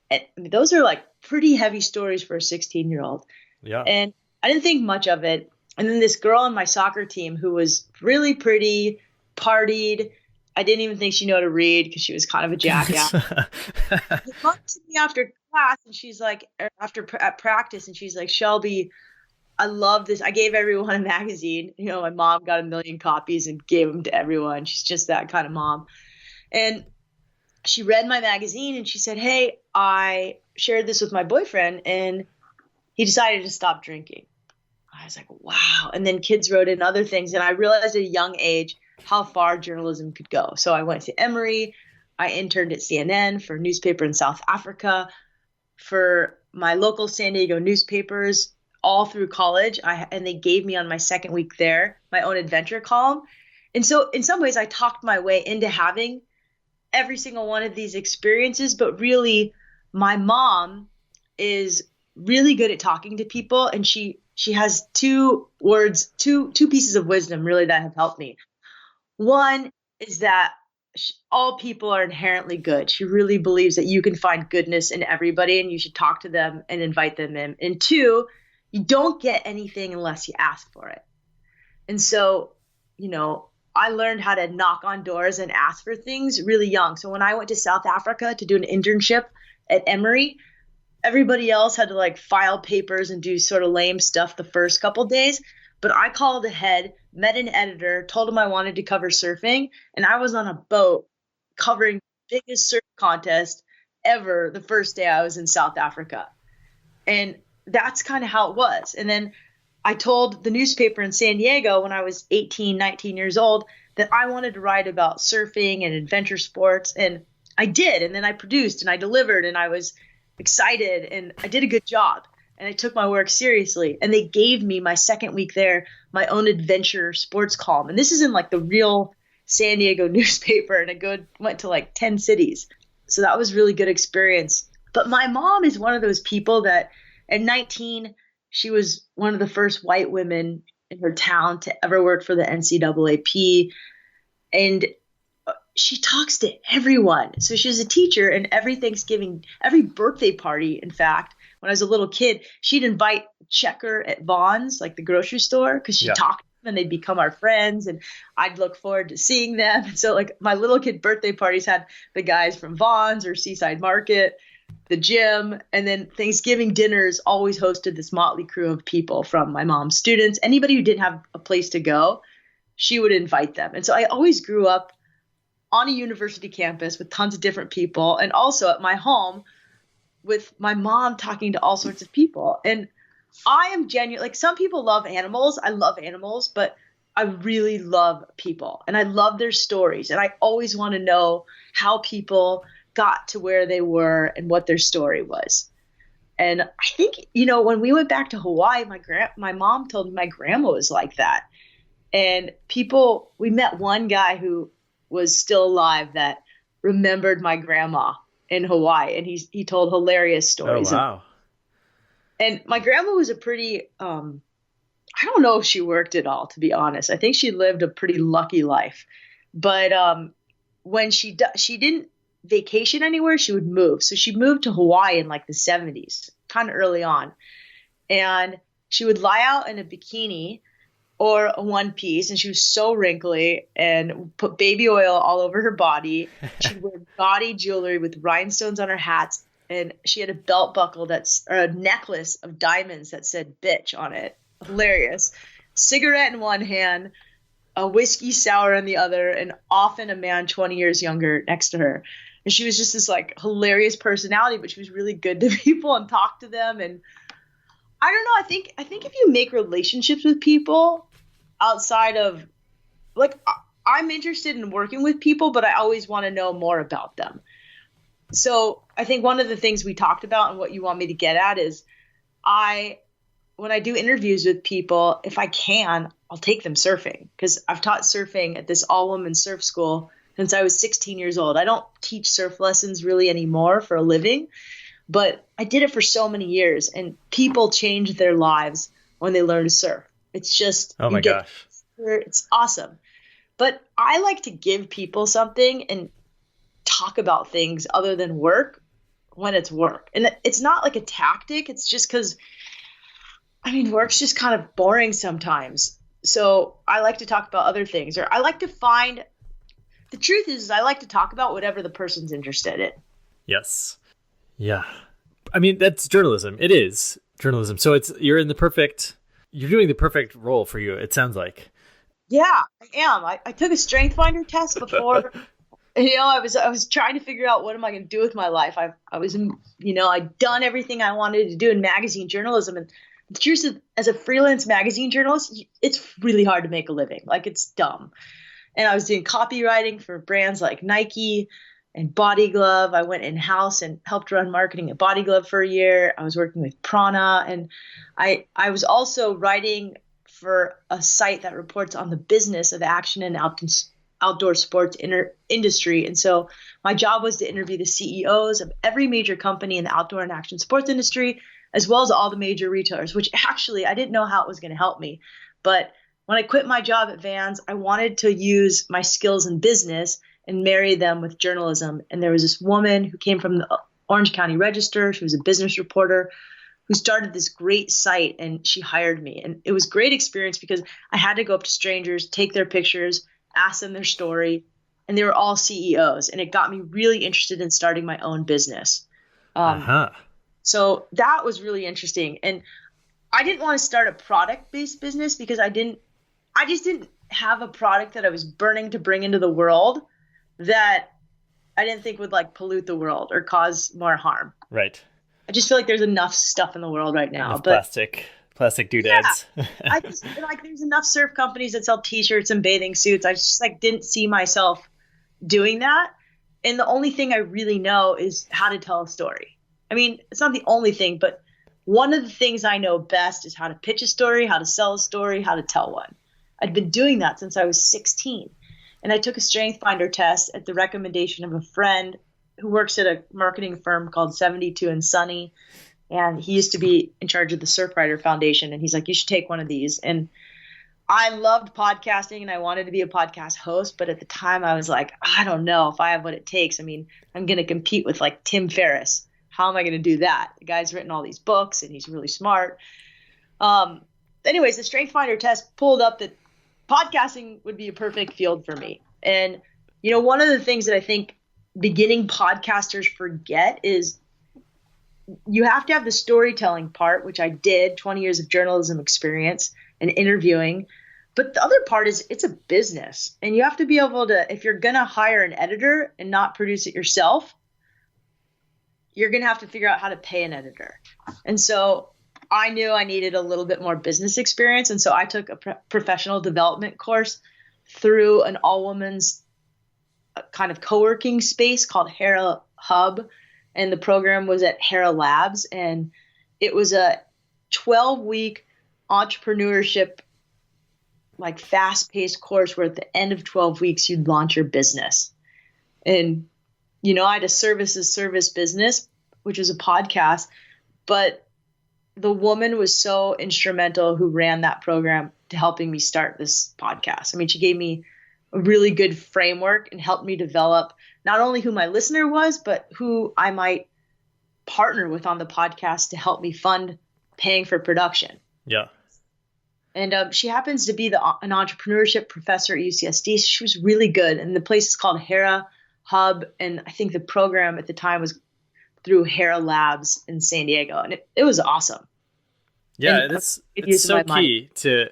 And I mean, those are like pretty heavy stories for a 16-year-old. Yeah. And I didn't think much of it. And then this girl on my soccer team who was really pretty, partied. I didn't even think she knew how to read because she was kind of a jackass. She came to me after class and she's like, at practice, and she's like, Shelby, I love this. I gave everyone a magazine. My mom got 1 million copies and gave them to everyone. She's just that kind of mom. And she read my magazine and she said, hey, I shared this with my boyfriend and he decided to stop drinking. I was like, wow. And then kids wrote in other things. And I realized at a young age how far journalism could go. So I went to Emory. I interned at CNN for a newspaper in South Africa, for my local San Diego newspapers all through college. And they gave me on my second week there my own adventure column. And so in some ways I talked my way into having every single one of these experiences. But really, my mom is really good at talking to people. And she has two pieces of wisdom really that have helped me. One is that all people are inherently good. She really believes that you can find goodness in everybody and you should talk to them and invite them in. And two, you don't get anything unless you ask for it. And so, I learned how to knock on doors and ask for things really young. So when I went to South Africa to do an internship at Emory, everybody else had to like file papers and do sort of lame stuff the first couple days. But I called ahead, met an editor, told him I wanted to cover surfing, and I was on a boat covering the biggest surf contest ever the first day I was in South Africa. And that's kind of how it was. And then I told the newspaper in San Diego when I was 18, 19 years old that I wanted to write about surfing and adventure sports. And I did. And then I produced and I delivered and I was excited and I did a good job. And I took my work seriously. And they gave me my second week there my own adventure sports column. And this is in like the real San Diego newspaper. And I went to like 10 cities. So that was really good experience. But my mom is one of those people that at 19, she was one of the first white women in her town to ever work for the NCAAP. And she talks to everyone. So she's a teacher, and every Thanksgiving, every birthday party, in fact, when I was a little kid, she'd invite Checker at Vaughn's, like the grocery store, because she talked to them and they'd become our friends. And I'd look forward to seeing them. And so like my little kid birthday parties had the guys from Vaughn's or Seaside Market, the gym, and then Thanksgiving dinners always hosted this motley crew of people from my mom's students. Anybody who didn't have a place to go, she would invite them. And so I always grew up on a university campus with tons of different people, and also at my home with my mom talking to all sorts of people. And I am genuine. Like some people love animals. I love animals, but I really love people and I love their stories. And I always want to know how people got to where they were and what their story was. And I think, when we went back to Hawaii, my mom told me my grandma was like that. And we met one guy who was still alive that remembered my grandma in Hawaii, and he told hilarious Oh, stories. wow. And my grandma was a pretty, I don't know if she worked at all, to be honest. I think she lived a pretty lucky life. But when she didn't vacation anywhere, she would move. So she moved to Hawaii in like the 70s, kind of early on. And she would lie out in a bikini or a one piece, and she was so wrinkly and put baby oil all over her body. She'd wear gaudy jewelry with rhinestones on her hats, and she had a belt buckle or a necklace of diamonds that said bitch on it. Hilarious. Cigarette in one hand, a whiskey sour in the other, and often a man 20 years younger next to her. And she was just this like hilarious personality, but she was really good to people and talked to them. And I don't know, I think if you make relationships with people outside of like, I'm interested in working with people, but I always want to know more about them. So I think one of the things we talked about and what you want me to get at is when I do interviews with people, if I can, I'll take them surfing, because I've taught surfing at this all-woman surf school since I was 16 years old. I don't teach surf lessons really anymore for a living, but I did it for so many years, and people change their lives when they learn to surf. It's just, Oh my gosh. it's awesome. But I like to give people something and talk about things other than work when it's work. And it's not like a tactic. It's just because, work's just kind of boring sometimes. So I like to talk about other things, or I like to find, the truth is I like to talk about whatever the person's interested in. Yes. Yeah. That's journalism. It is journalism. So you're doing the perfect role for you, it sounds like. Yeah, I am. I took a strength finder test before. I was trying to figure out what am I going to do with my life. I'd done everything I wanted to do in magazine journalism, and the truth is, as a freelance magazine journalist, it's really hard to make a living. Like, it's dumb. And I was doing copywriting for brands like Nike and Body Glove. I went in-house and helped run marketing at Body Glove for a year. I was working with Prana, and I was also writing for a site that reports on the business of action and outdoor sports industry. And so my job was to interview the CEOs of every major company in the outdoor and action sports industry, as well as all the major retailers, which actually I didn't know how it was going to help me. But when I quit my job at Vans, I wanted to use my skills in business and marry them with journalism. And there was this woman who came from the Orange County Register. She was a business reporter who started this great site, and she hired me. And it was a great experience because I had to go up to strangers, take their pictures, ask them their story, and they were all CEOs. And it got me really interested in starting my own business. So that was really interesting. And I didn't want to start a product-based business because I just didn't have a product that I was burning to bring into the world that I didn't think would like pollute the world or cause more harm. Right. I just feel like there's enough stuff in the world right now. Plastic doodads. Yeah, I just like, there's enough surf companies that sell t-shirts and bathing suits. I just didn't see myself doing that. And the only thing I really know is how to tell a story. It's not the only thing, but one of the things I know best is how to pitch a story, how to sell a story, how to tell one. I'd been doing that since I was 16. And I took a strength finder test at the recommendation of a friend who works at a marketing firm called 72 and Sunny. And he used to be in charge of the Surfrider Foundation. And he's like, you should take one of these. And I loved podcasting and I wanted to be a podcast host. But at the time I was like, I don't know if I have what it takes. I'm going to compete with like Tim Ferriss. How am I going to do that? The guy's written all these books and he's really smart. Anyways, the strength finder test pulled up that podcasting would be a perfect field for me. And, one of the things that I think beginning podcasters forget is you have to have the storytelling part, which I did, 20 years of journalism experience and interviewing. But the other part is it's a business, and you have to be able to, if you're going to hire an editor and not produce it yourself, you're going to have to figure out how to pay an editor. And so I knew I needed a little bit more business experience. And so I took a professional development course through an all-women's kind of co-working space called Hera Hub. and the program was at Hera Labs, and it was a 12-week entrepreneurship, like fast-paced course where at the end of 12 weeks you'd launch your business. And I had a service business, which was a podcast, but the woman was so instrumental who ran that program to helping me start this podcast. I mean, she gave me a really good framework and helped me develop not only who my listener was, but who I might partner with on the podcast to help me fund paying for production. Yeah. And she happens to be an entrepreneurship professor at UCSD. So she was really good. And the place is called Hera Hub. And I think the program at the time was through Hera Labs in San Diego. And it was awesome. Yeah, it's so key to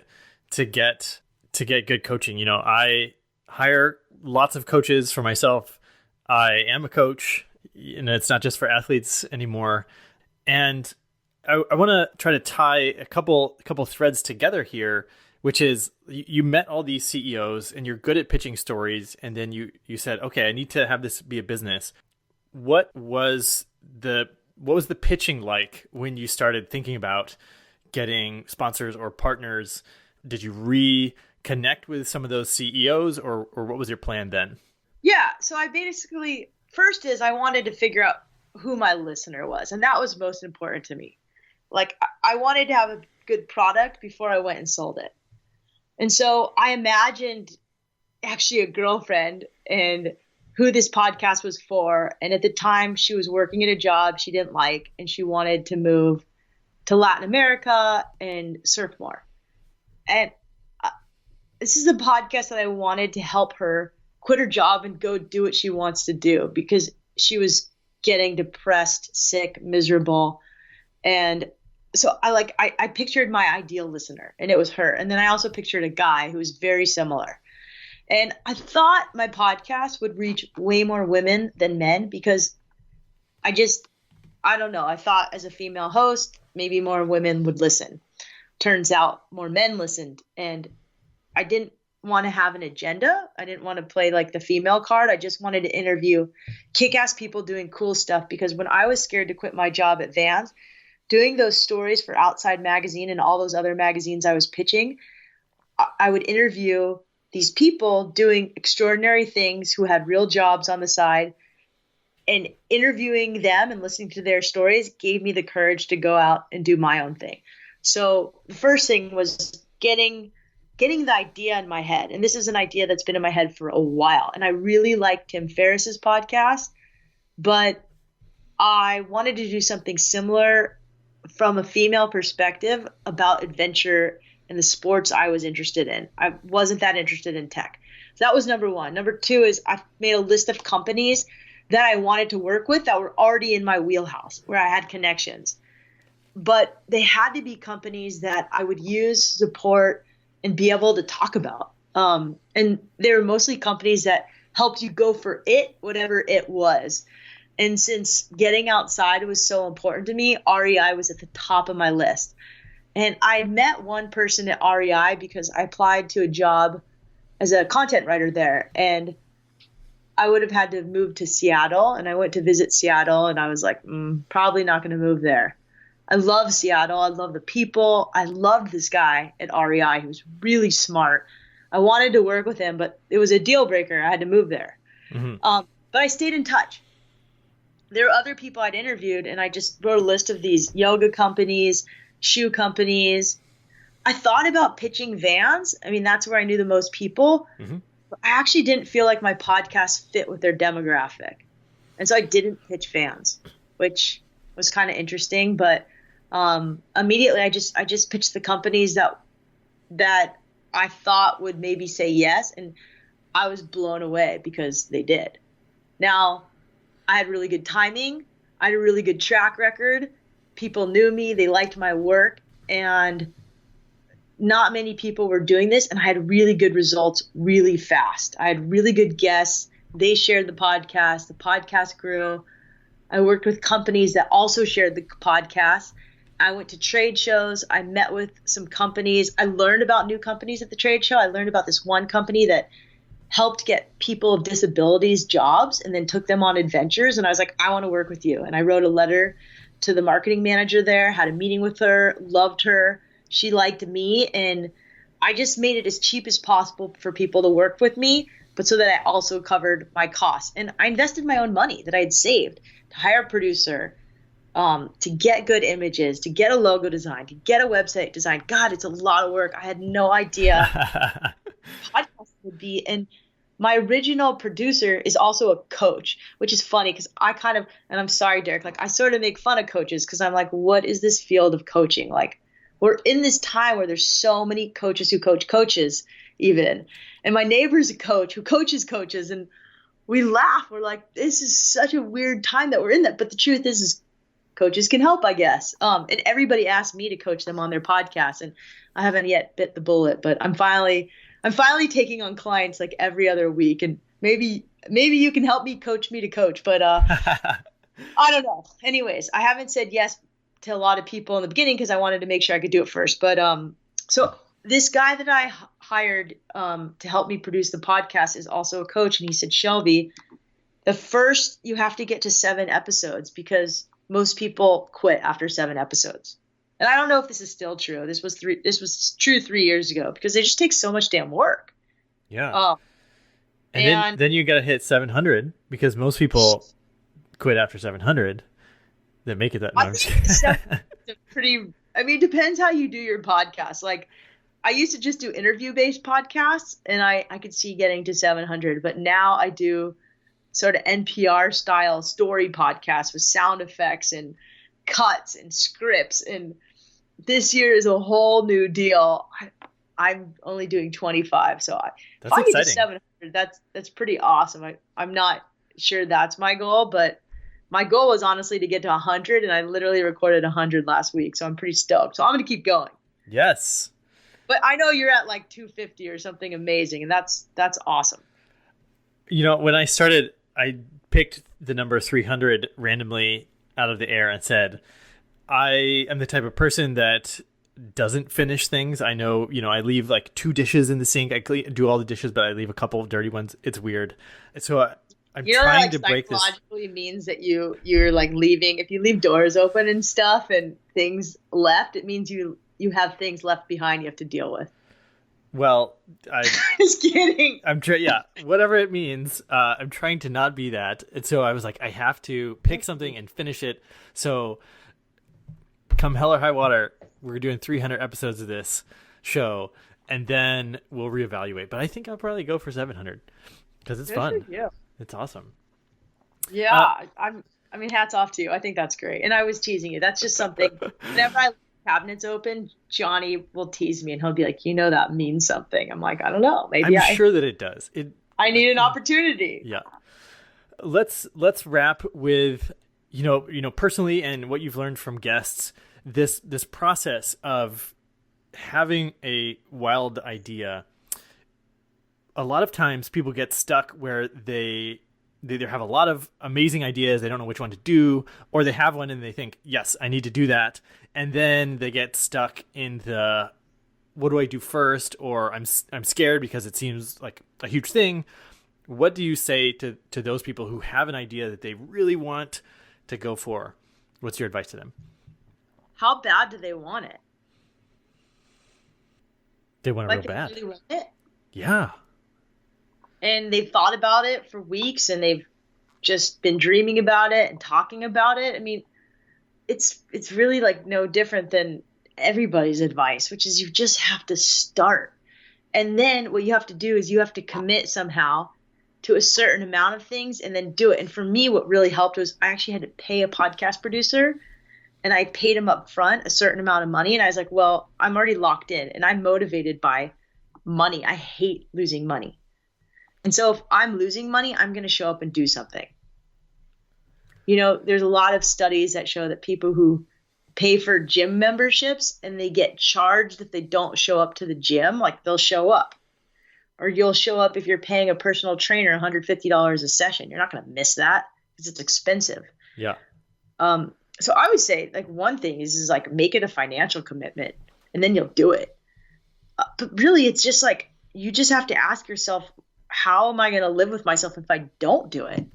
get good coaching. I hire lots of coaches for myself. I am a coach, and it's not just for athletes anymore. And I want to try to tie a couple threads together here, which is you met all these CEOs and you're good at pitching stories. And then you said, okay, I need to have this be a business. What was the pitching like when you started thinking about getting sponsors or partners? Did you reconnect with some of those CEOs or what was your plan then? Yeah. So I basically, first is I wanted to figure out who my listener was. And that was most important to me. Like I wanted to have a good product before I went and sold it. And so I imagined actually a girlfriend and who this podcast was for. And at the time she was working at a job she didn't like, and she wanted to move to Latin America and surf more. And this is a podcast that I wanted to help her quit her job and go do what she wants to do, because she was getting depressed, sick, miserable. And so I pictured my ideal listener, and it was her. And then I also pictured a guy who was very similar. And I thought my podcast would reach way more women than men, because I don't know. I thought as a female host, maybe more women would listen. Turns out more men listened. And I didn't want to have an agenda. I didn't want to play like the female card. I just wanted to interview kick-ass people doing cool stuff, because when I was scared to quit my job at Vans, doing those stories for Outside Magazine and all those other magazines I was pitching, I would interview these people doing extraordinary things who had real jobs on the side, and interviewing them and listening to their stories gave me the courage to go out and do my own thing. So the first thing was getting the idea in my head. And this is an idea that's been in my head for a while. And I really like Tim Ferriss's podcast, but I wanted to do something similar from a female perspective about adventure and the sports I was interested in. I wasn't that interested in tech. So that was number one. Number two is I made a list of companies that I wanted to work with that were already in my wheelhouse, where I had connections. But they had to be companies that I would use, support, and be able to talk about. And they were mostly companies that helped you go for it, whatever it was. And since getting outside was so important to me, REI was at the top of my list. And I met one person at REI because I applied to a job as a content writer there. And I would have had to move to Seattle. And I went to visit Seattle, and I was like, probably not going to move there. I love Seattle. I love the people. I loved this guy at REI. He was really smart. I wanted to work with him, but it was a deal breaker. I had to move there. Mm-hmm. But I stayed in touch. There were other people I'd interviewed, and I just wrote a list of these yoga companies, shoe companies. I thought about pitching Vans. I mean, that's where I knew the most people. Mm-hmm. But I actually didn't feel like my podcast fit with their demographic. And so I didn't pitch Vans, which was kind of interesting. But immediately I just pitched the companies that I thought would maybe say yes. And I was blown away because they did. Now, I had really good timing. I had a really good track record. People knew me. They liked my work. And not many people were doing this. And I had really good results really fast. I had really good guests. They shared the podcast. The podcast grew. I worked with companies that also shared the podcast. I went to trade shows. I met with some companies. I learned about new companies at the trade show. I learned about this one company that helped get people with disabilities jobs and then took them on adventures. And I was like, I want to work with you. And I wrote a letter to the marketing manager there, had a meeting with her, loved her. She liked me. And I just made it as cheap as possible for people to work with me, but so that I also covered my costs. And I invested my own money that I had saved to hire a producer, to get good images, to get a logo design, to get a website design. God, it's a lot of work. I had no idea podcast would be. And my original producer is also a coach, which is funny because and I'm sorry, Derek, like I sort of make fun of coaches because I'm like, what is this field of coaching? Like we're in this time where there's so many coaches who coach coaches even. And my neighbor's a coach who coaches coaches. And we laugh. We're like, this is such a weird time that we're in that. But the truth is coaches can help, I guess. And everybody asked me to coach them on their podcast. And I haven't yet bit the bullet, but I'm finally taking on clients like every other week. And maybe you can help me to coach, but I don't know. Anyways, I haven't said yes to a lot of people in the beginning because I wanted to make sure I could do it first. But so this guy that I hired to help me produce the podcast is also a coach. And he said, Shelby, the first you have to get to 7 episodes because most people quit after 7 episodes. And I don't know if this is still true. This was true 3 years ago because it just takes so much damn work. Yeah. And then you got to hit 700 because most people quit after 700 that make it that much. It depends how you do your podcast. Like I used to just do interview-based podcasts and I could see getting to 700, but now I do sort of NPR style story podcasts with sound effects and cuts and scripts. And this year is a whole new deal. I'm only doing 25. So if I get to 700, that's pretty awesome. I'm not sure that's my goal, but my goal was honestly to get to 100. And I literally recorded 100 last week. So I'm pretty stoked. So I'm going to keep going. Yes. But I know you're at like 250 or something amazing. And that's awesome. You know, when I started, I picked the number 300 randomly out of the air and said, I am the type of person that doesn't finish things. I know, I leave like 2 dishes in the sink. I do all the dishes, but I leave a couple of dirty ones. It's weird. So I'm trying to break this. Psychologically means that you're like leaving. If you leave doors open and stuff and things left, it means you have things left behind you have to deal with. Well, just kidding. I'm whatever it means. I'm trying to not be that. And so I was like, I have to pick something and finish it. So come hell or high water, we're doing 300 episodes of this show and then we'll reevaluate. But I think I'll probably go for 700 because it's fun. Yeah. It's awesome. Yeah. Hats off to you. I think that's great. And I was teasing you. That's just something whenever I cabinets open, Johnny will tease me and he'll be like, that means something. I'm like, I don't know. Maybe I'm sure that it does. I need an opportunity. Yeah. Let's wrap with, personally and what you've learned from guests, this process of having a wild idea. A lot of times people get stuck where they either have a lot of amazing ideas, they don't know which one to do, or they have one and they think, yes, I need to do that. And then they get stuck in the, what do I do first? Or I'm scared because it seems like a huge thing. What do you say to those people who have an idea that they really want to go for? What's your advice to them? How bad do they want it? They want it real bad. Really want it? Yeah. And they've thought about it for weeks and they've just been dreaming about it and talking about it. I mean, it's really like no different than everybody's advice, which is you just have to start. And then what you have to do is you have to commit somehow to a certain amount of things and then do it. And for me, what really helped was I actually had to pay a podcast producer and I paid him up front a certain amount of money. And I was like, well, I'm already locked in and I'm motivated by money. I hate losing money. And so if I'm losing money, I'm going to show up and do something. There's a lot of studies that show that people who pay for gym memberships and they get charged if they don't show up to the gym, like they'll show up. Or you'll show up if you're paying a personal trainer $150 a session. You're not going to miss that because it's expensive. Yeah. So I would say like one thing is like make it a financial commitment and then you'll do it. But really it's just like you just have to ask yourself, how am I going to live with myself if I don't do it?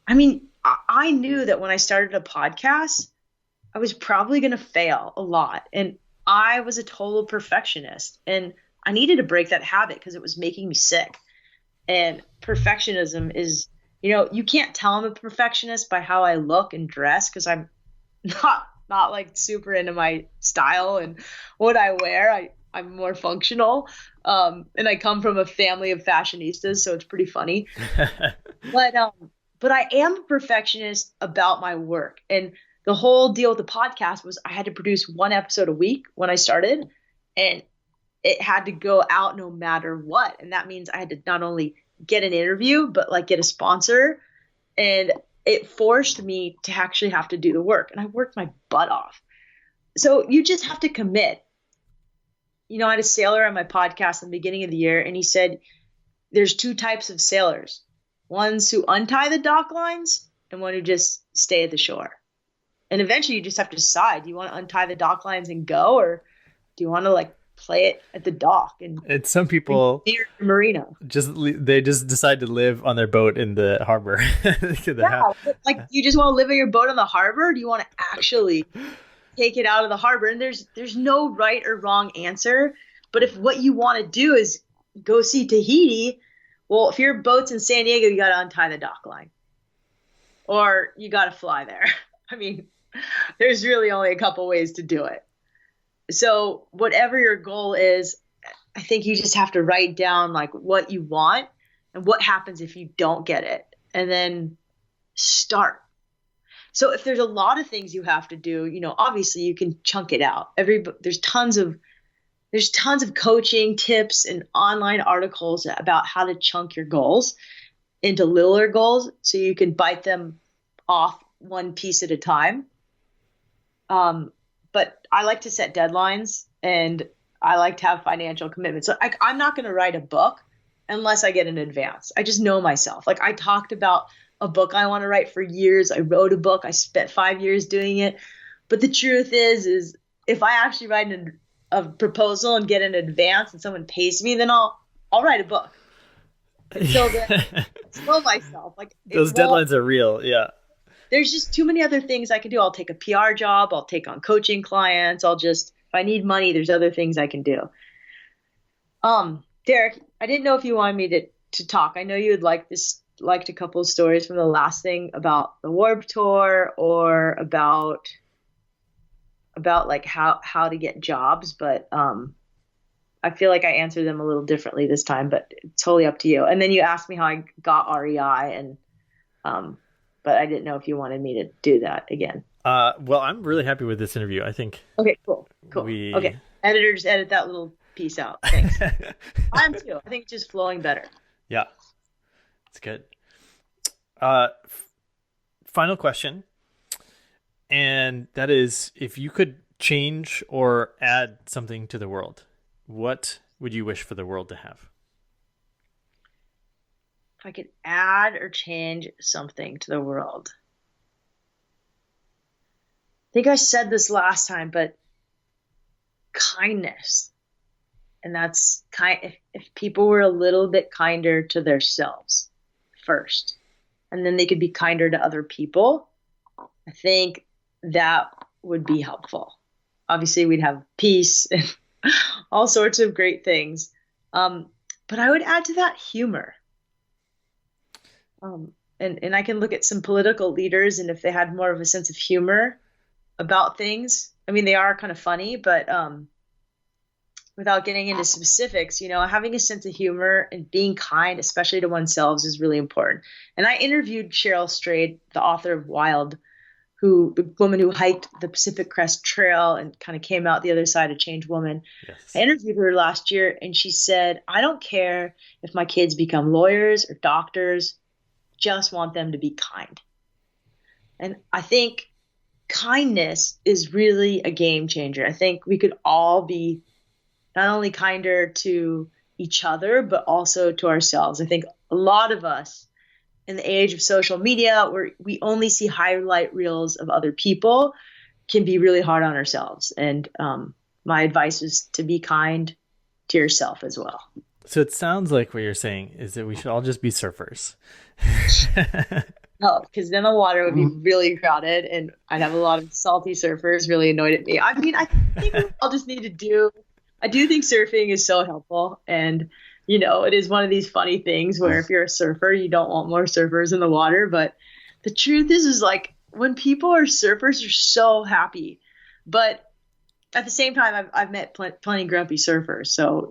I mean, I knew that when I started a podcast, I was probably going to fail a lot. And I was a total perfectionist. And I needed to break that habit because it was making me sick. And perfectionism is, you can't tell I'm a perfectionist by how I look and dress because I'm not like super into my style and what I wear. I'm more functional. And I come from a family of fashionistas, so it's pretty funny. But I am a perfectionist about my work. And the whole deal with the podcast was I had to produce one episode a week when I started, and it had to go out no matter what. And that means I had to not only get an interview, but like get a sponsor. And it forced me to actually have to do the work. And I worked my butt off. So you just have to commit. I had a sailor on my podcast in the beginning of the year, and he said, there's two types of sailors. Ones who untie the dock lines and one who just stay at the shore. And eventually you just have to decide, do you want to untie the dock lines and go, or do you want to like play it at the dock? And some people near the marina they just decide to live on their boat in the harbor. Like, you just want to live in your boat on the harbor? Or do you want to actually take it out of the harbor? And there's no right or wrong answer. But if what you want to do is go see Tahiti, well, if your boat's in San Diego, you got to untie the dock line, or you got to fly there. I mean, there's really only a couple ways to do it. So whatever your goal is, I think you just have to write down like what you want and what happens if you don't get it, and then start. So if there's a lot of things you have to do, obviously you can chunk it out. There's tons of coaching tips and online articles about how to chunk your goals into littler goals so you can bite them off one piece at a time. But I like to set deadlines, and I like to have financial commitments. So I'm not going to write a book unless I get an advance. I just know myself. Like, I talked about a book I want to write for years. I wrote a book. I spent 5 years doing it. But the truth is if I actually write a proposal and get an advance and someone pays me, then I'll write a book. Until then, slow myself. Like, those deadlines are real. Yeah. There's just too many other things I can do. I'll take a PR job. I'll take on coaching clients. If I need money, there's other things I can do. Derek, I didn't know if you wanted me to talk. I know you would liked a couple of stories from the last thing about the Warped Tour, or about like how to get jobs, but I feel like I answered them a little differently this time, but it's totally up to you. And then you asked me how I got REI, and but I didn't know if you wanted me to do that again. Well, I'm really happy with this interview. I think. Okay, cool. Okay, editor, just edit that little piece out. Thanks. I'm too. I think it's just flowing better. Yeah, it's good. Final question. And that is, if you could change or add something to the world, what would you wish for the world to have? If I could add or change something to the world. I think I said this last time, but kindness. And that's if people were a little bit kinder to themselves first, and then they could be kinder to other people, I think that would be helpful. Obviously, we'd have peace and all sorts of great things. But I would add to that humor. And I can look at some political leaders, and if they had more of a sense of humor about things, I mean, they are kind of funny, but without getting into specifics, having a sense of humor and being kind, especially to oneself, is really important. And I interviewed Cheryl Strayed, the author of Wild, the woman who hiked the Pacific Crest Trail and kind of came out the other side a changed woman. Yes. I interviewed her last year, and she said, I don't care if my kids become lawyers or doctors, just want them to be kind. And I think kindness is really a game changer. I think we could all be not only kinder to each other, but also to ourselves. I think a lot of us in the age of social media, where we only see highlight reels of other people, can be really hard on ourselves. And my advice is to be kind to yourself as well. So it sounds like what you're saying is that we should all just be surfers. No, because then the water would be really crowded and I'd have a lot of salty surfers really annoyed at me. I mean, I think we all just need to I do think surfing is so helpful. And, it is one of these funny things where if you're a surfer, you don't want more surfers in the water. But the truth is like when people are surfers, you're so happy. But at the same time, I've met plenty grumpy surfers. So,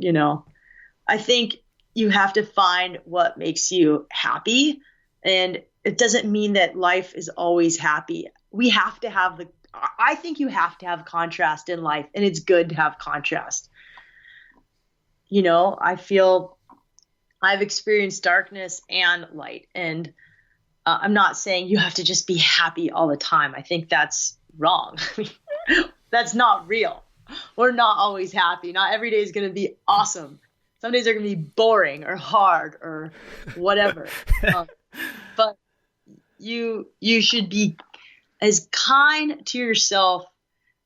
I think you have to find what makes you happy. And it doesn't mean that life is always happy. I think you have to have contrast in life, and it's good to have contrast. I feel I've experienced darkness and light, and I'm not saying you have to just be happy all the time. I think that's wrong. That's not real. We're not always happy. Not every day is going to be awesome. Some days are going to be boring or hard or whatever. But you should be as kind to yourself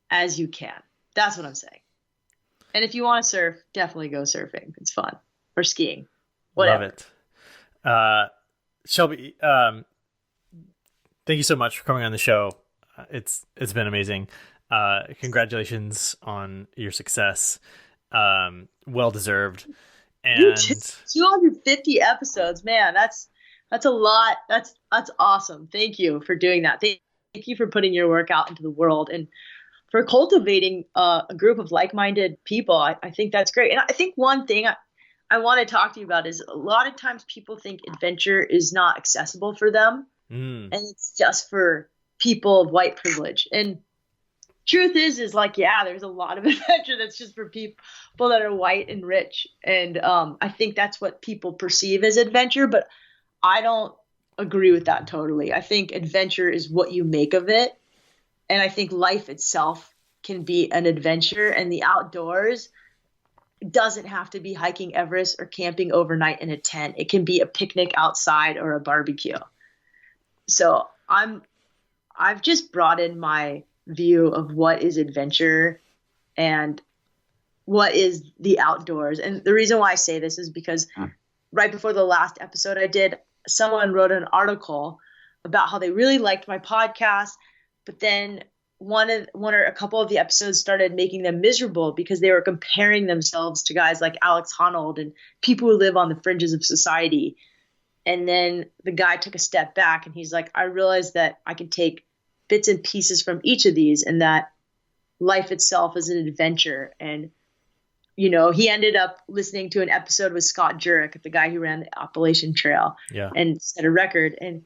as you can. That's what I'm saying. And if you want to surf, definitely go surfing. It's fun. Or skiing. Whatever. Love it. Shelby, thank you so much for coming on the show. It's been amazing. Congratulations on your success. Well deserved. And 250 episodes, man, that's a lot. That's awesome. Thank you for doing that. Thank you for putting your work out into the world and for cultivating a group of like-minded people. I think that's great. And I think one thing I want to talk to you about is a lot of times people think adventure is not accessible for them. And it's just for people of white privilege. And truth is like, yeah, there's a lot of adventure that's just for people that are white and rich. And I think that's what people perceive as adventure, but I don't agree with that totally. I think adventure is what you make of it. And I think life itself can be an adventure, and the outdoors doesn't have to be hiking Everest or camping overnight in a tent. It can be a picnic outside or a barbecue. So I've just broadened my view of what is adventure and what is the outdoors. And the reason why I say this is because right before the last episode I did, someone wrote an article about how they really liked my podcast, but then one or a couple of the episodes started making them miserable because they were comparing themselves to guys like Alex Honnold and people who live on the fringes of society. And then the guy took a step back and he's like, I realized that I can take bits and pieces from each of these and that life itself is an adventure. And, he ended up listening to an episode with Scott Jurek, the guy who ran the Appalachian Trail and set a record. And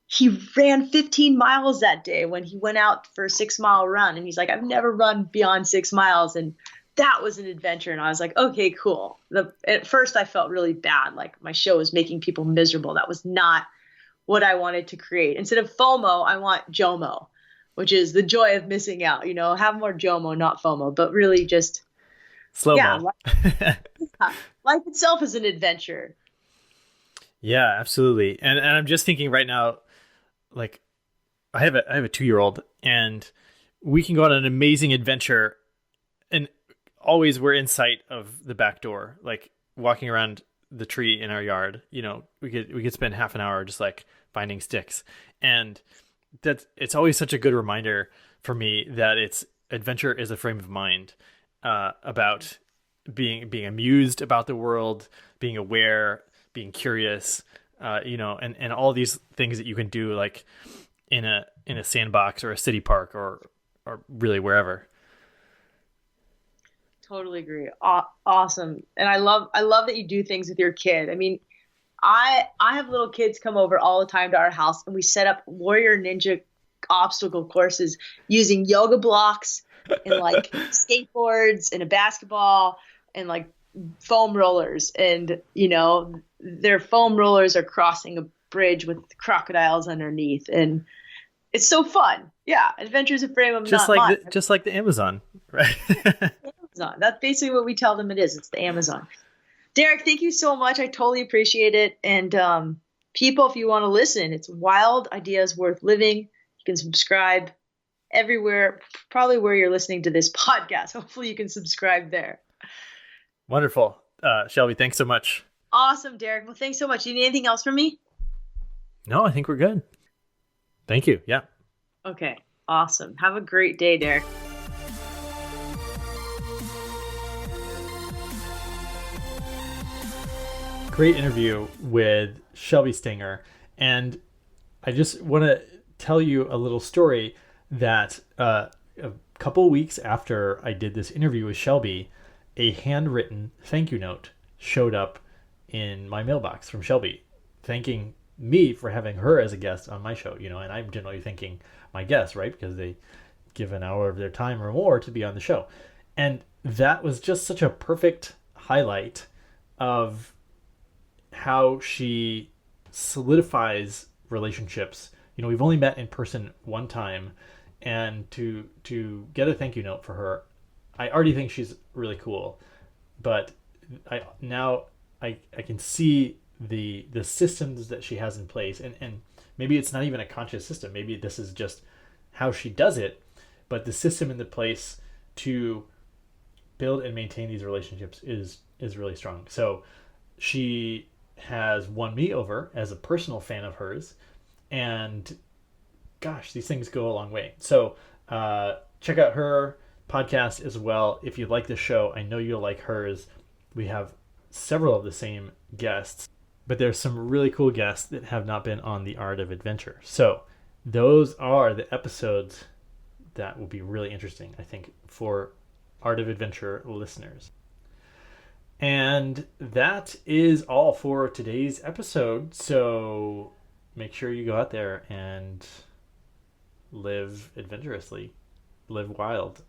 he ran 15 miles that day when he went out for a 6-mile run. And he's like, I've never run beyond 6 miles. And that was an adventure. And I was like, okay, cool. At first I felt really bad. Like my show was making people miserable. That was not what I wanted to create. Instead of FOMO, I want JOMO, which is the joy of missing out. Have more JOMO, not FOMO, but really just slow-mo. Life itself is an adventure. Yeah, absolutely. And I'm just thinking right now, like I have a 2-year-old and we can go on an amazing adventure and always we're in sight of the back door, like walking around the tree in our yard. We could spend half an hour just like finding sticks. And it's always such a good reminder for me that adventure is a frame of mind, about being amused about the world, being aware, being curious, and all these things that you can do like in a sandbox or a city park or really wherever. Totally agree. Awesome. And I love that you do things with your kid. I mean, I have little kids come over all the time to our house and we set up warrior ninja obstacle courses using yoga blocks and like skateboards and a basketball and like foam rollers. And, their foam rollers are crossing a bridge with crocodiles underneath. And it's so fun. Yeah. Adventure's a frame of just like the Amazon, right? Amazon. That's basically what we tell them it is. It's the Amazon. Derek, thank you so much. I totally appreciate it. And people, if you want to listen, it's Wild Ideas Worth Living. You can subscribe everywhere, probably where you're listening to this podcast. Hopefully you can subscribe there. Wonderful. Shelby, thanks so much. Awesome, Derek. Well, thanks so much. You need anything else from me? No, I think we're good. Thank you. Yeah. Okay. Awesome. Have a great day, Derek. Great interview with Shelby Stanger. And I just want to tell you a little story that a couple weeks after I did this interview with Shelby, a handwritten thank you note showed up in my mailbox from Shelby, thanking me for having her as a guest on my show. And I'm generally thanking my guests, right? Because they give an hour of their time or more to be on the show. And that was just such a perfect highlight of how she solidifies relationships. We've only met in person one time, and to get a thank you note for her, I already think she's really cool. But I can see the systems that she has in place, and maybe it's not even a conscious system. Maybe this is just how she does it, but the system in the place to build and maintain these relationships is really strong. So she has won me over as a personal fan of hers, and gosh, these things go a long way. So check out her podcast as well. If you like the show, I know you'll like hers. We have several of the same guests, but there's some really cool guests that have not been on The Art of Adventure. So those are the episodes that will be really interesting, I think, for Art of Adventure listeners. And that is all for today's episode. So make sure you go out there and live adventurously, live wild.